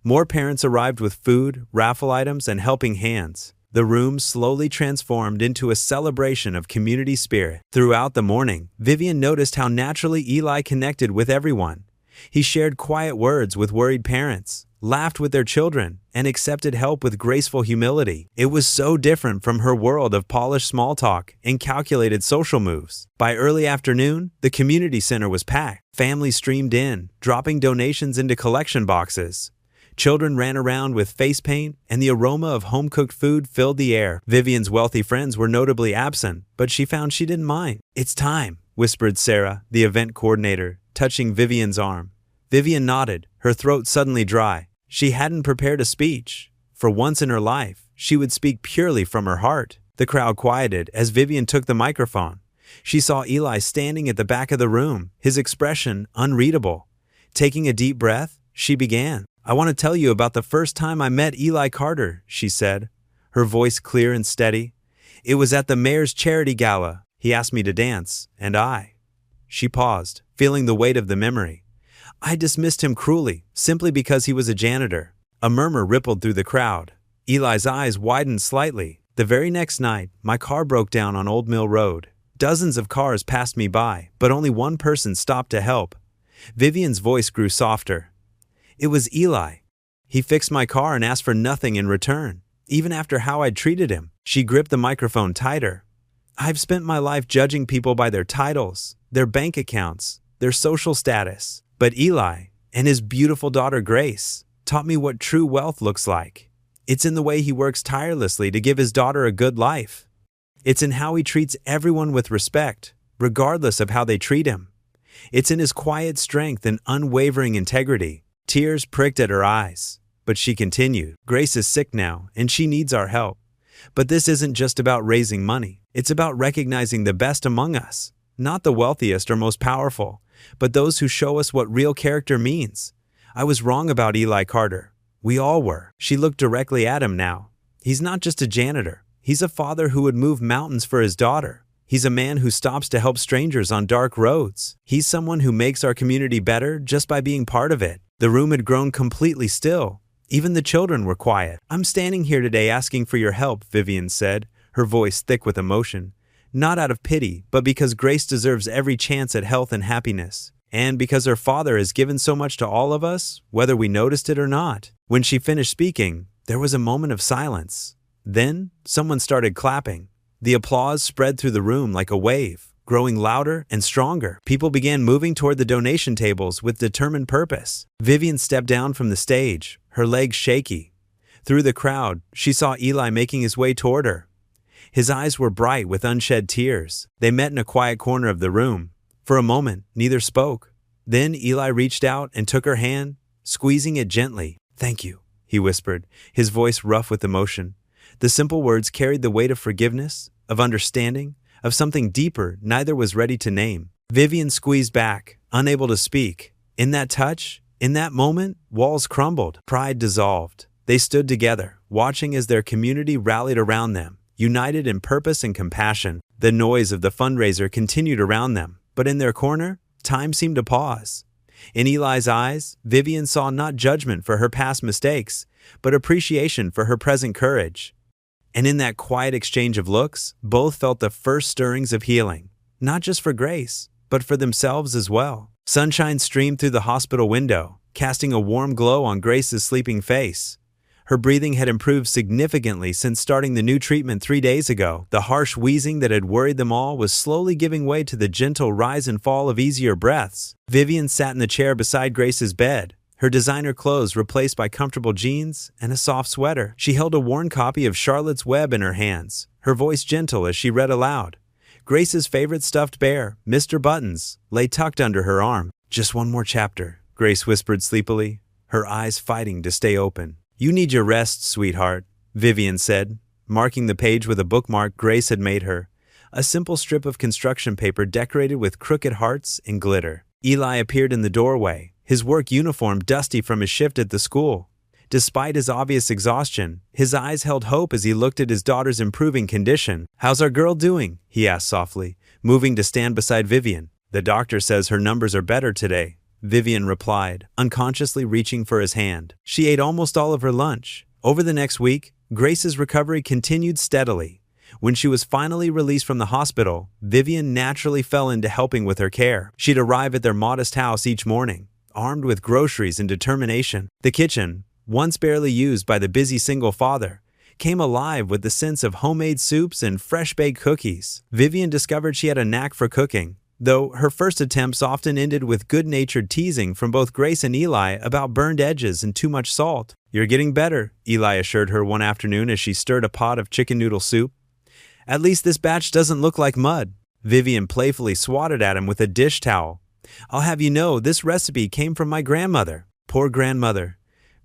More parents arrived with food, raffle items, and helping hands. The room slowly transformed into a celebration of community spirit. Throughout the morning, Vivian noticed how naturally Eli connected with everyone. He shared quiet words with worried parents, laughed with their children, and accepted help with graceful humility. It was so different from her world of polished small talk and calculated social moves. By early afternoon, the community center was packed. Families streamed in, dropping donations into collection boxes. Children ran around with face paint, and the aroma of home-cooked food filled the air. Vivian's wealthy friends were notably absent, but she found she didn't mind. It's time, whispered Sarah, the event coordinator, touching Vivian's arm. Vivian nodded, her throat suddenly dry. She hadn't prepared a speech. For once in her life, she would speak purely from her heart. The crowd quieted as Vivian took the microphone. She saw Eli standing at the back of the room, his expression unreadable. Taking a deep breath, she began. I want to tell you about the first time I met Eli Carter, she said, her voice clear and steady. It was at the mayor's charity gala. He asked me to dance, and I. She paused, feeling the weight of the memory. I dismissed him cruelly, simply because he was a janitor. A murmur rippled through the crowd. Eli's eyes widened slightly. The very next night, my car broke down on Old Mill Road. Dozens of cars passed me by, but only one person stopped to help. Vivian's voice grew softer. It was Eli. He fixed my car and asked for nothing in return, even after how I'd treated him. She gripped the microphone tighter. I've spent my life judging people by their titles, their bank accounts, their social status. But Eli, and his beautiful daughter Grace, taught me what true wealth looks like. It's in the way he works tirelessly to give his daughter a good life. It's in how he treats everyone with respect, regardless of how they treat him. It's in his quiet strength and unwavering integrity. Tears pricked at her eyes, but she continued. Grace is sick now, and she needs our help. But this isn't just about raising money. It's about recognizing the best among us, not the wealthiest or most powerful, but those who show us what real character means. I was wrong about Eli Carter. We all were. She looked directly at him now. He's not just a janitor. He's a father who would move mountains for his daughter. He's a man who stops to help strangers on dark roads. He's someone who makes our community better just by being part of it. The room had grown completely still. Even the children were quiet. I'm standing here today asking for your help, Vivian said, her voice thick with emotion. Not out of pity, but because Grace deserves every chance at health and happiness. And because her father has given so much to all of us, whether we noticed it or not. When she finished speaking, there was a moment of silence. Then, someone started clapping. The applause spread through the room like a wave, growing louder and stronger. People began moving toward the donation tables with determined purpose. Vivian stepped down from the stage, her legs shaky. Through the crowd, she saw Eli making his way toward her. His eyes were bright with unshed tears. They met in a quiet corner of the room. For a moment, neither spoke. Then Eli reached out and took her hand, squeezing it gently. "Thank you," he whispered, his voice rough with emotion. The simple words carried the weight of forgiveness, of understanding, of something deeper neither was ready to name. Vivian squeezed back, unable to speak. In that touch, in that moment, walls crumbled, pride dissolved. They stood together, watching as their community rallied around them. United in purpose and compassion, the noise of the fundraiser continued around them, but in their corner, time seemed to pause. In Eli's eyes, Vivian saw not judgment for her past mistakes, but appreciation for her present courage. And in that quiet exchange of looks, both felt the first stirrings of healing, not just for Grace, but for themselves as well. Sunshine streamed through the hospital window, casting a warm glow on Grace's sleeping face. Her breathing had improved significantly since starting the new treatment 3 days ago. The harsh wheezing that had worried them all was slowly giving way to the gentle rise and fall of easier breaths. Vivian sat in the chair beside Grace's bed, her designer clothes replaced by comfortable jeans and a soft sweater. She held a worn copy of Charlotte's Web in her hands, her voice gentle as she read aloud. Grace's favorite stuffed bear, Mr. Buttons, lay tucked under her arm. "Just one more chapter," Grace whispered sleepily, her eyes fighting to stay open. "You need your rest, sweetheart," Vivian said, marking the page with a bookmark Grace had made her, a simple strip of construction paper decorated with crooked hearts and glitter. Eli appeared in the doorway, his work uniform dusty from his shift at the school. Despite his obvious exhaustion, his eyes held hope as he looked at his daughter's improving condition. "How's our girl doing?" he asked softly, moving to stand beside Vivian. "The doctor says her numbers are better today," Vivian replied, unconsciously reaching for his hand. She ate almost all of her lunch. Over the next week, Grace's recovery continued steadily. When she was finally released from the hospital, Vivian naturally fell into helping with her care. She'd arrive at their modest house each morning, armed with groceries and determination. The kitchen, once barely used by the busy single father, came alive with the sense of homemade soups and fresh-baked cookies. Vivian discovered she had a knack for cooking, though her first attempts often ended with good-natured teasing from both Grace and Eli about burned edges and too much salt. "You're getting better," Eli assured her one afternoon as she stirred a pot of chicken noodle soup. "At least this batch doesn't look like mud." Vivian playfully swatted at him with a dish towel. "I'll have you know, this recipe came from my grandmother." Poor grandmother.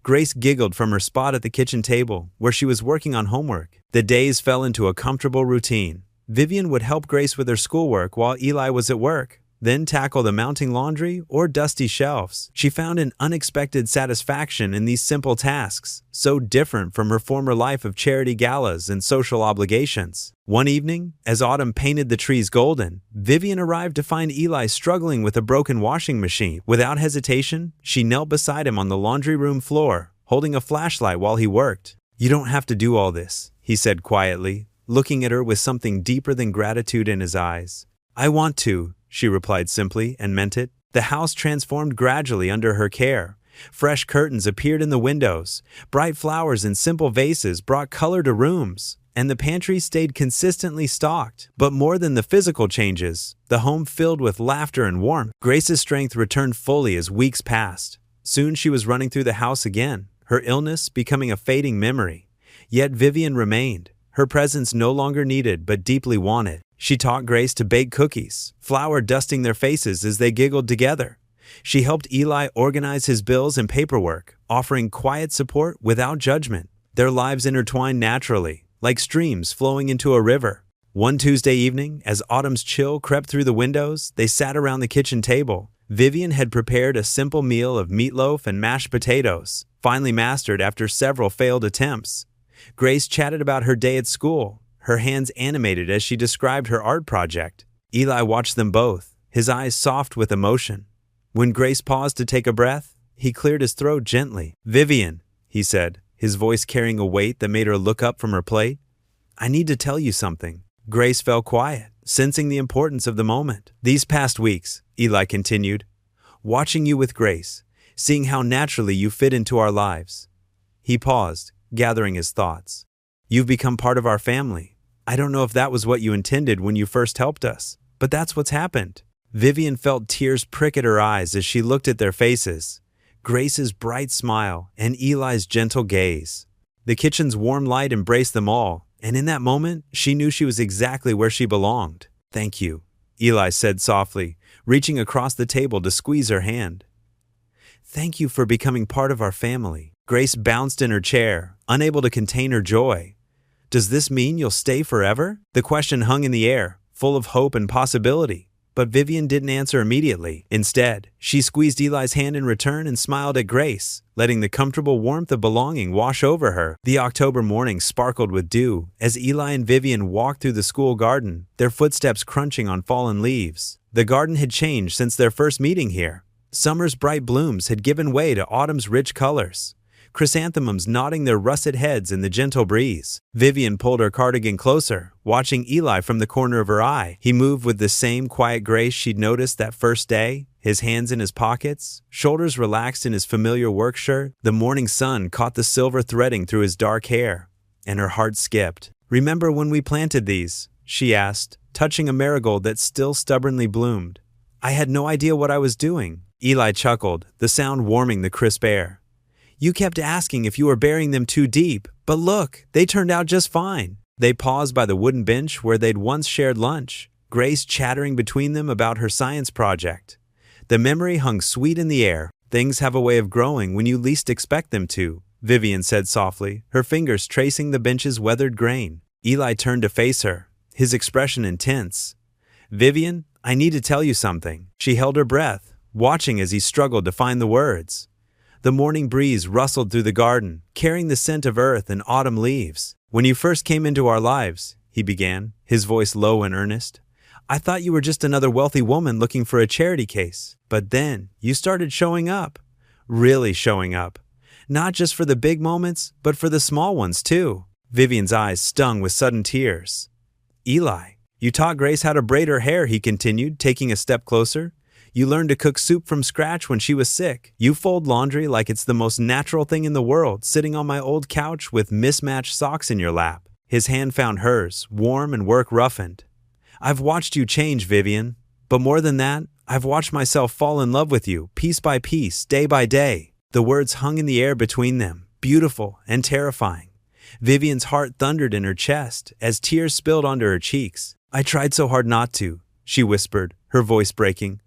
Grace giggled from her spot at the kitchen table, where she was working on homework. The days fell into a comfortable routine. Vivian would help Grace with her schoolwork while Eli was at work. then tackle the mounting laundry or dusty shelves. She found an unexpected satisfaction in these simple tasks, so different from her former life of charity galas and social obligations. One evening, as autumn painted the trees golden, Vivian arrived to find Eli struggling with a broken washing machine. Without hesitation, she knelt beside him on the laundry room floor, holding a flashlight while he worked. "You don't have to do all this," he said quietly, looking at her with something deeper than gratitude in his eyes. "I want to," she replied simply, and meant it. The house transformed gradually under her care. Fresh curtains appeared in the windows, bright flowers in simple vases brought color to rooms, and the pantry stayed consistently stocked. But more than the physical changes, the home filled with laughter and warmth. Grace's strength returned fully as weeks passed. Soon she was running through the house again, her illness becoming a fading memory. Yet Vivian remained, her presence no longer needed but deeply wanted. She taught Grace to bake cookies, flour dusting their faces as they giggled together. She helped Eli organize his bills and paperwork, offering quiet support without judgment. Their lives intertwined naturally, like streams flowing into a river. One Tuesday evening, as autumn's chill crept through the windows, they sat around the kitchen table. Vivian had prepared a simple meal of meatloaf and mashed potatoes, finally mastered after several failed attempts. Grace chatted about her day at school, her hands animated as she described her art project. Eli watched them both, his eyes soft with emotion. When Grace paused to take a breath, he cleared his throat gently. "Vivian," he said, his voice carrying a weight that made her look up from her plate. "I need to tell you something." Grace fell quiet, sensing the importance of the moment. "These past weeks," Eli continued, "watching you with Grace, seeing how naturally you fit into our lives." He paused, gathering his thoughts. "You've become part of our family. I don't know if that was what you intended when you first helped us, but that's what's happened." Vivian felt tears prick at her eyes as she looked at their faces, Grace's bright smile and Eli's gentle gaze. The kitchen's warm light embraced them all, and in that moment, she knew she was exactly where she belonged. "Thank you," Eli said softly, reaching across the table to squeeze her hand. "Thank you for becoming part of our family." Grace bounced in her chair, unable to contain her joy. "Does this mean you'll stay forever?" The question hung in the air, full of hope and possibility. But Vivian didn't answer immediately. Instead, she squeezed Eli's hand in return and smiled at Grace, letting the comfortable warmth of belonging wash over her. The October morning sparkled with dew as Eli and Vivian walked through the school garden, their footsteps crunching on fallen leaves. The garden had changed since their first meeting here. Summer's bright blooms had given way to autumn's rich colors, chrysanthemums nodding their russet heads in the gentle breeze. Vivian pulled her cardigan closer, watching Eli from the corner of her eye. He moved with the same quiet grace she'd noticed that first day, his hands in his pockets, shoulders relaxed in his familiar work shirt. The morning sun caught the silver threading through his dark hair, and her heart skipped. "Remember when we planted these?" she asked, touching a marigold that still stubbornly bloomed. "I had no idea what I was doing." Eli chuckled, the sound warming the crisp air. "You kept asking if you were burying them too deep, but look, they turned out just fine." They paused by the wooden bench where they'd once shared lunch, Grace chattering between them about her science project. The memory hung sweet in the air. "Things have a way of growing when you least expect them to," Vivian said softly, her fingers tracing the bench's weathered grain. Eli turned to face her, his expression intense. "Vivian, I need to tell you something." She held her breath, watching as he struggled to find the words. The morning breeze rustled through the garden, carrying the scent of earth and autumn leaves. "When you first came into our lives," he began, his voice low and earnest, "I thought you were just another wealthy woman looking for a charity case. But then, you started showing up. Really showing up. Not just for the big moments, but for the small ones too." Vivian's eyes stung with sudden tears. "Eli, you taught Grace how to braid her hair," he continued, taking a step closer. "You learned to cook soup from scratch when she was sick. You fold laundry like it's the most natural thing in the world, sitting on my old couch with mismatched socks in your lap." His hand found hers, warm and work-roughened. "I've watched you change, Vivian. But more than that, I've watched myself fall in love with you, piece by piece, day by day." The words hung in the air between them, beautiful and terrifying. Vivian's heart thundered in her chest as tears spilled onto her cheeks. "I tried so hard not to," she whispered, her voice breaking.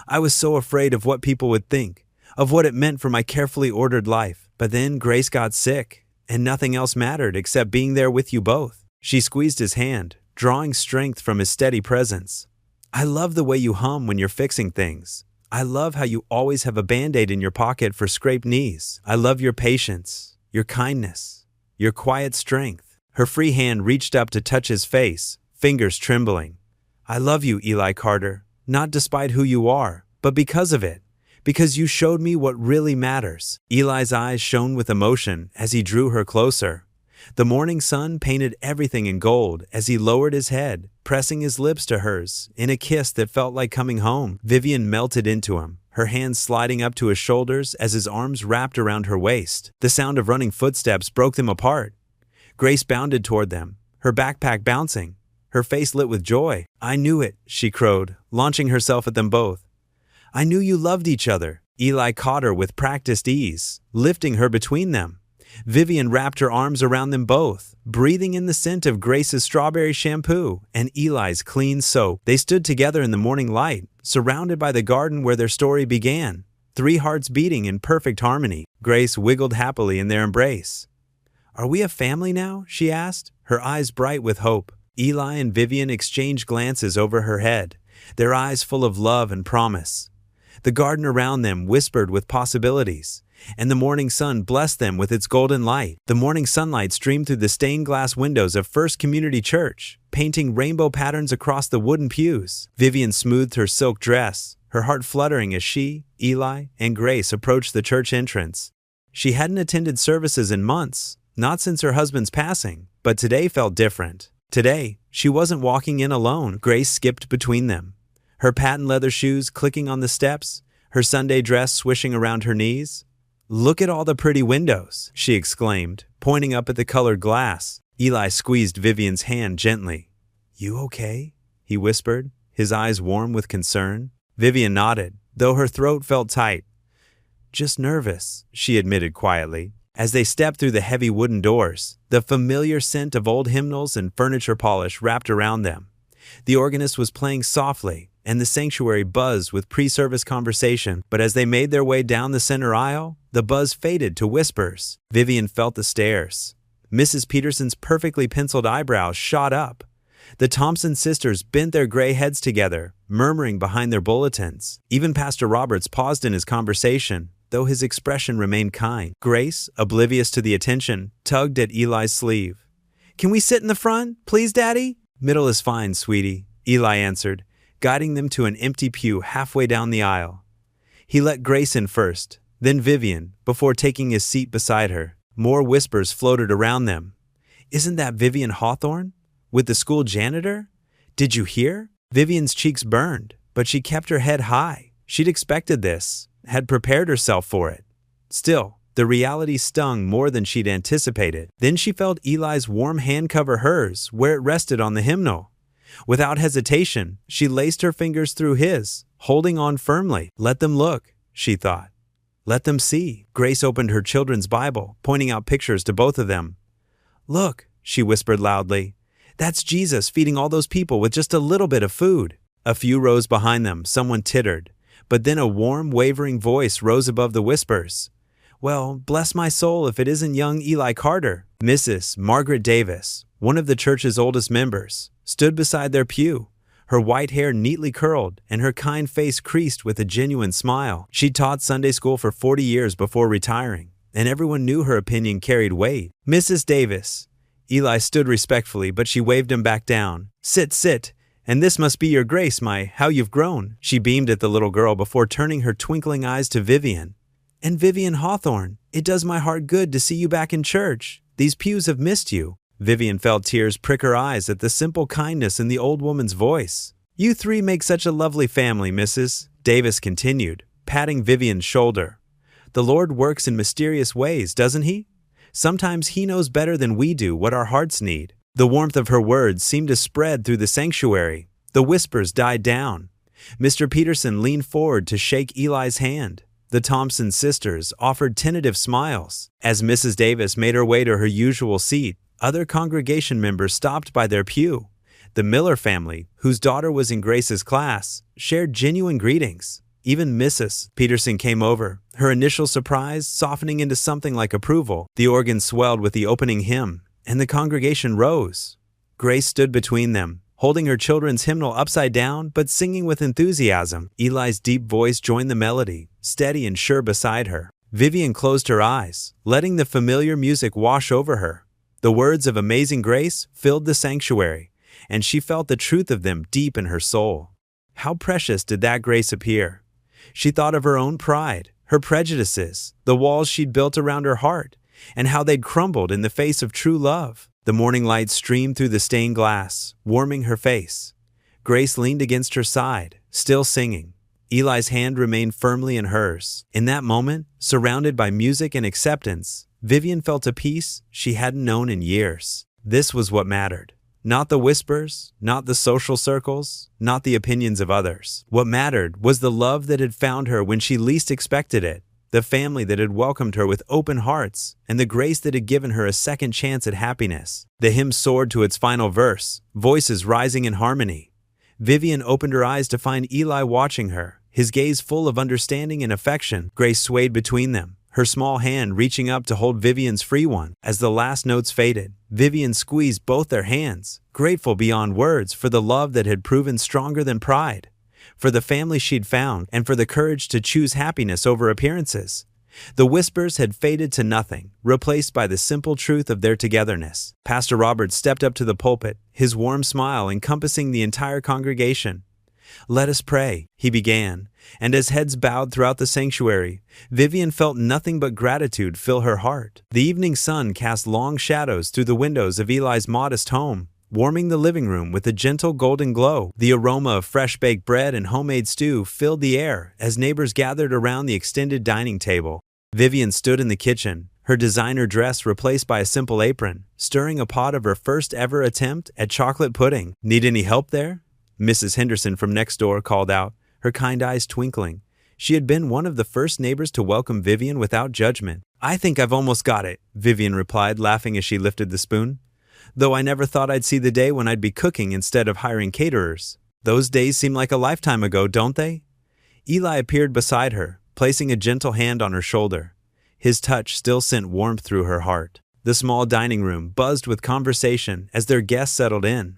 "I was so afraid of what people would think, of what it meant for my carefully ordered life. But then Grace got sick, and nothing else mattered except being there with you both." She squeezed his hand, drawing strength from his steady presence. I love the way you hum when you're fixing things. I love how you always have a Band-Aid in your pocket for scraped knees. I love your patience, your kindness, your quiet strength. Her free hand reached up to touch his face, fingers trembling. I love you, Eli Carter, not despite who you are, but because of it. Because you showed me what really matters. Eli's eyes shone with emotion as he drew her closer. The morning sun painted everything in gold as he lowered his head, pressing his lips to hers in a kiss that felt like coming home. Vivian melted into him, her hands sliding up to his shoulders as his arms wrapped around her waist. The sound of running footsteps broke them apart. Grace bounded toward them, her backpack bouncing, her face lit with joy. I knew it, she crowed, launching herself at them both. I knew you loved each other. Eli caught her with practiced ease, lifting her between them. Vivian wrapped her arms around them both, breathing in the scent of Grace's strawberry shampoo and Eli's clean soap. They stood together in the morning light, surrounded by the garden where their story began, 3 hearts beating in perfect harmony. Grace wiggled happily in their embrace. Are we a family now? She asked, her eyes bright with hope. Eli and Vivian exchanged glances over her head, their eyes full of love and promise. The garden around them whispered with possibilities, and the morning sun blessed them with its golden light. The morning sunlight streamed through the stained glass windows of First Community Church, painting rainbow patterns across the wooden pews. Vivian smoothed her silk dress, her heart fluttering as she, Eli, and Grace approached the church entrance. She hadn't attended services in months, not since her husband's passing, but today felt different. Today, she wasn't walking in alone. Grace skipped between them, her patent leather shoes clicking on the steps, her Sunday dress swishing around her knees. Look at all the pretty windows, she exclaimed, pointing up at the colored glass. Eli squeezed Vivian's hand gently. You okay? He whispered, his eyes warm with concern. Vivian nodded, though her throat felt tight. Just nervous, she admitted quietly. As they stepped through the heavy wooden doors, the familiar scent of old hymnals and furniture polish wrapped around them. The organist was playing softly, and the sanctuary buzzed with pre-service conversation, but as they made their way down the center aisle, the buzz faded to whispers. Vivian felt the stares. Mrs. Peterson's perfectly penciled eyebrows shot up. The Thompson sisters bent their gray heads together, murmuring behind their bulletins. Even Pastor Roberts paused in his conversation, though his expression remained kind. Grace, oblivious to the attention, tugged at Eli's sleeve. Can we sit in the front, please, Daddy? Middle is fine, sweetie, Eli answered, guiding them to an empty pew halfway down the aisle. He let Grace in first, then Vivian, before taking his seat beside her. More whispers floated around them. Isn't that Vivian Hawthorne? With the school janitor? Did you hear? Vivian's cheeks burned, but she kept her head high. She'd expected this, had prepared herself for it. Still, the reality stung more than she'd anticipated. Then she felt Eli's warm hand cover hers where it rested on the hymnal. Without hesitation, she laced her fingers through his, holding on firmly. Let them look, she thought. Let them see. Grace opened her children's Bible, pointing out pictures to both of them. Look, she whispered loudly. That's Jesus feeding all those people with just a little bit of food. A few rows behind them, someone tittered, but then a warm, wavering voice rose above the whispers. Well, bless my soul if it isn't young Eli Carter. Mrs. Margaret Davis, one of the church's oldest members, stood beside their pew, her white hair neatly curled and her kind face creased with a genuine smile. She taught Sunday school for 40 years before retiring, and everyone knew her opinion carried weight. Mrs. Davis. Eli stood respectfully, but she waved him back down. Sit, sit, and this must be your Grace, how you've grown. She beamed at the little girl before turning her twinkling eyes to Vivian. And Vivian Hawthorne, it does my heart good to see you back in church. These pews have missed you. Vivian felt tears prick her eyes at the simple kindness in the old woman's voice. You three make such a lovely family, Mrs. Davis continued, patting Vivian's shoulder. The Lord works in mysterious ways, doesn't he? Sometimes he knows better than we do what our hearts need. The warmth of her words seemed to spread through the sanctuary. The whispers died down. Mr. Peterson leaned forward to shake Eli's hand. The Thompson sisters offered tentative smiles. As Mrs. Davis made her way to her usual seat, other congregation members stopped by their pew. The Miller family, whose daughter was in Grace's class, shared genuine greetings. Even Mrs. Peterson came over, her initial surprise softening into something like approval. The organ swelled with the opening hymn, and the congregation rose. Grace stood between them, holding her children's hymnal upside down but singing with enthusiasm. Eli's deep voice joined the melody, steady and sure beside her. Vivian closed her eyes, letting the familiar music wash over her. The words of Amazing Grace filled the sanctuary, and she felt the truth of them deep in her soul. How precious did that grace appear! She thought of her own pride, her prejudices, the walls she'd built around her heart, and how they'd crumbled in the face of true love. The morning light streamed through the stained glass, warming her face. Grace leaned against her side, still singing. Eli's hand remained firmly in hers. In that moment, surrounded by music and acceptance, Vivian felt a peace she hadn't known in years. This was what mattered. Not the whispers, not the social circles, not the opinions of others. What mattered was the love that had found her when she least expected it, the family that had welcomed her with open hearts, and the grace that had given her a second chance at happiness. The hymn soared to its final verse, voices rising in harmony. Vivian opened her eyes to find Eli watching her, his gaze full of understanding and affection. Grace swayed between them, her small hand reaching up to hold Vivian's free one. As the last notes faded, Vivian squeezed both their hands, grateful beyond words for the love that had proven stronger than pride, for the family she'd found, and for the courage to choose happiness over appearances. The whispers had faded to nothing, replaced by the simple truth of their togetherness. Pastor Robert stepped up to the pulpit, his warm smile encompassing the entire congregation. "Let us pray," he began, and as heads bowed throughout the sanctuary, Vivian felt nothing but gratitude fill her heart. The evening sun cast long shadows through the windows of Eli's modest home, warming the living room with a gentle golden glow. The aroma of fresh-baked bread and homemade stew filled the air as neighbors gathered around the extended dining table. Vivian stood in the kitchen, her designer dress replaced by a simple apron, stirring a pot of her first ever attempt at chocolate pudding. "Need any help there?" Mrs. Henderson from next door called out, her kind eyes twinkling. She had been one of the first neighbors to welcome Vivian without judgment. "I think I've almost got it," Vivian replied, laughing as she lifted the spoon. "Though I never thought I'd see the day when I'd be cooking instead of hiring caterers. Those days seem like a lifetime ago, don't they?" Eli appeared beside her, placing a gentle hand on her shoulder. His touch still sent warmth through her heart. The small dining room buzzed with conversation as their guests settled in.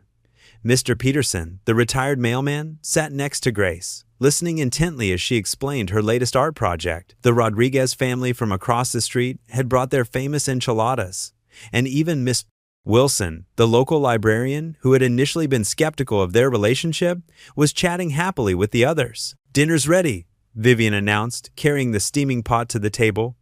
Mr. Peterson, the retired mailman, sat next to Grace, listening intently as she explained her latest art project. The Rodriguez family from across the street had brought their famous enchiladas, and even Miss Wilson, the local librarian, who had initially been skeptical of their relationship, was chatting happily with the others. "Dinner's ready," Vivian announced, carrying the steaming pot to the table.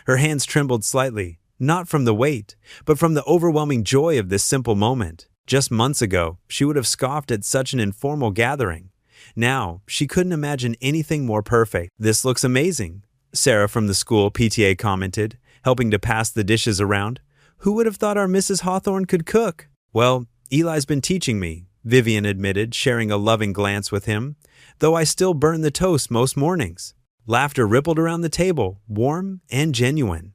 Her hands trembled slightly, not from the weight, but from the overwhelming joy of this simple moment. Just months ago, she would have scoffed at such an informal gathering. Now, she couldn't imagine anything more perfect. "This looks amazing," Sarah from the school PTA commented, helping to pass the dishes around. "Who would have thought our Mrs. Hawthorne could cook?" "Well, Eli's been teaching me," Vivian admitted, sharing a loving glance with him, "though I still burn the toast most mornings." Laughter rippled around the table, warm and genuine.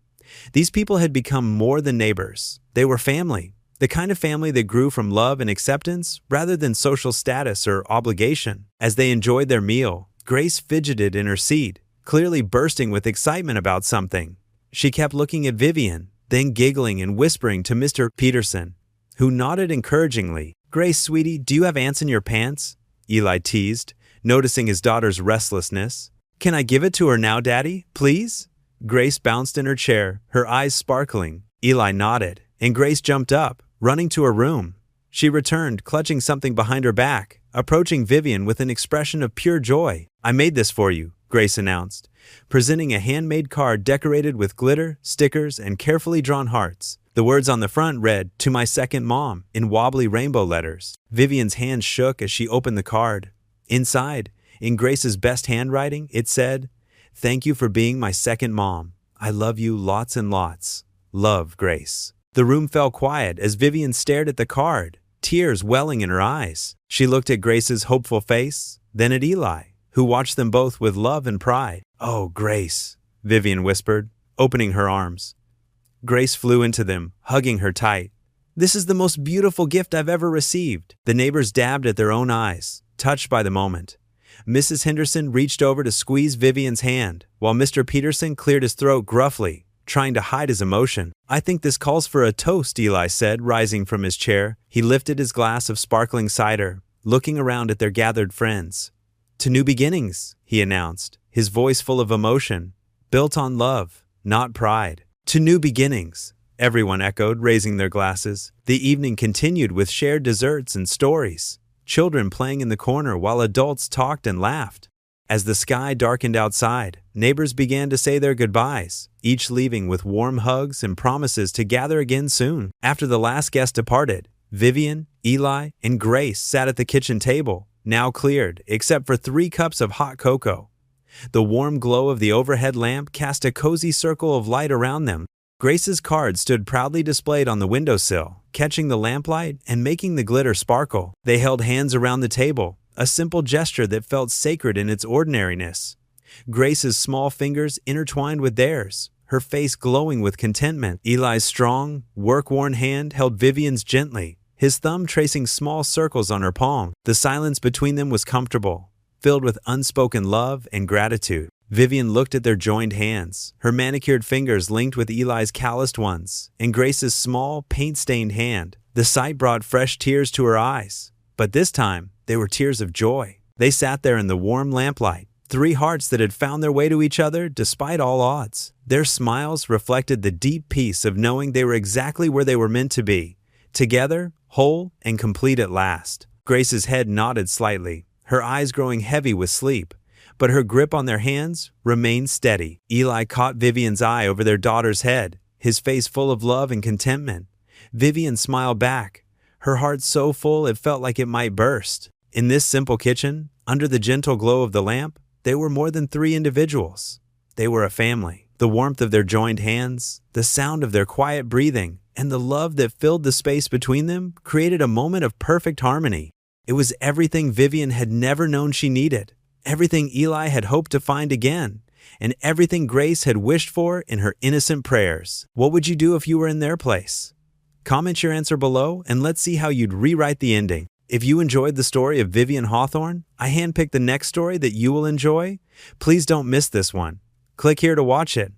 These people had become more than neighbors. They were family. The kind of family that grew from love and acceptance rather than social status or obligation. As they enjoyed their meal, Grace fidgeted in her seat, clearly bursting with excitement about something. She kept looking at Vivian, then giggling and whispering to Mr. Peterson, who nodded encouragingly. "Grace, sweetie, do you have ants in your pants?" Eli teased, noticing his daughter's restlessness. "Can I give it to her now, Daddy, please?" Grace bounced in her chair, her eyes sparkling. Eli nodded, and Grace jumped up, running to her room. She returned, clutching something behind her back, approaching Vivian with an expression of pure joy. "I made this for you," Grace announced, presenting a handmade card decorated with glitter, stickers, and carefully drawn hearts. The words on the front read, "To my second mom," in wobbly rainbow letters. Vivian's hand shook as she opened the card. Inside, in Grace's best handwriting, it said, "Thank you for being my second mom. I love you lots and lots. Love, Grace." The room fell quiet as Vivian stared at the card, tears welling in her eyes. She looked at Grace's hopeful face, then at Eli, who watched them both with love and pride. "Oh, Grace," Vivian whispered, opening her arms. Grace flew into them, hugging her tight. "This is the most beautiful gift I've ever received." The neighbors dabbed at their own eyes, touched by the moment. Mrs. Henderson reached over to squeeze Vivian's hand, while Mr. Peterson cleared his throat gruffly. trying to hide his emotion. "I think this calls for a toast," Eli said, rising from his chair. He lifted his glass of sparkling cider, looking around at their gathered friends. "To new beginnings," he announced, his voice full of emotion, "built on love, not pride." "To new beginnings," everyone echoed, raising their glasses. The evening continued with shared desserts and stories, children playing in the corner while adults talked and laughed. As the sky darkened outside, neighbors began to say their goodbyes, each leaving with warm hugs and promises to gather again soon. After the last guest departed, Vivian, Eli, and Grace sat at the kitchen table, now cleared, except for 3 cups of hot cocoa. The warm glow of the overhead lamp cast a cozy circle of light around them. Grace's card stood proudly displayed on the windowsill, catching the lamplight and making the glitter sparkle. They held hands around the table, a simple gesture that felt sacred in its ordinariness. Grace's small fingers intertwined with theirs, her face glowing with contentment. Eli's strong, work-worn hand held Vivian's gently, his thumb tracing small circles on her palm. The silence between them was comfortable, filled with unspoken love and gratitude. Vivian looked at their joined hands, her manicured fingers linked with Eli's calloused ones, and Grace's small, paint-stained hand. The sight brought fresh tears to her eyes, but this time, they were tears of joy. They sat there in the warm lamplight, 3 hearts that had found their way to each other despite all odds. Their smiles reflected the deep peace of knowing they were exactly where they were meant to be, together, whole and complete at last. Grace's head nodded slightly, her eyes growing heavy with sleep, but her grip on their hands remained steady. Eli caught Vivian's eye over their daughter's head, his face full of love and contentment. Vivian smiled back, her heart so full it felt like it might burst. In this simple kitchen, under the gentle glow of the lamp, they were more than 3 individuals. They were a family. The warmth of their joined hands, the sound of their quiet breathing, and the love that filled the space between them created a moment of perfect harmony. It was everything Vivian had never known she needed, everything Eli had hoped to find again, and everything Grace had wished for in her innocent prayers. What would you do if you were in their place? Comment your answer below and let's see how you'd rewrite the ending. If you enjoyed the story of Vivian Hawthorne, I handpicked the next story that you will enjoy. Please don't miss this one. Click here to watch it.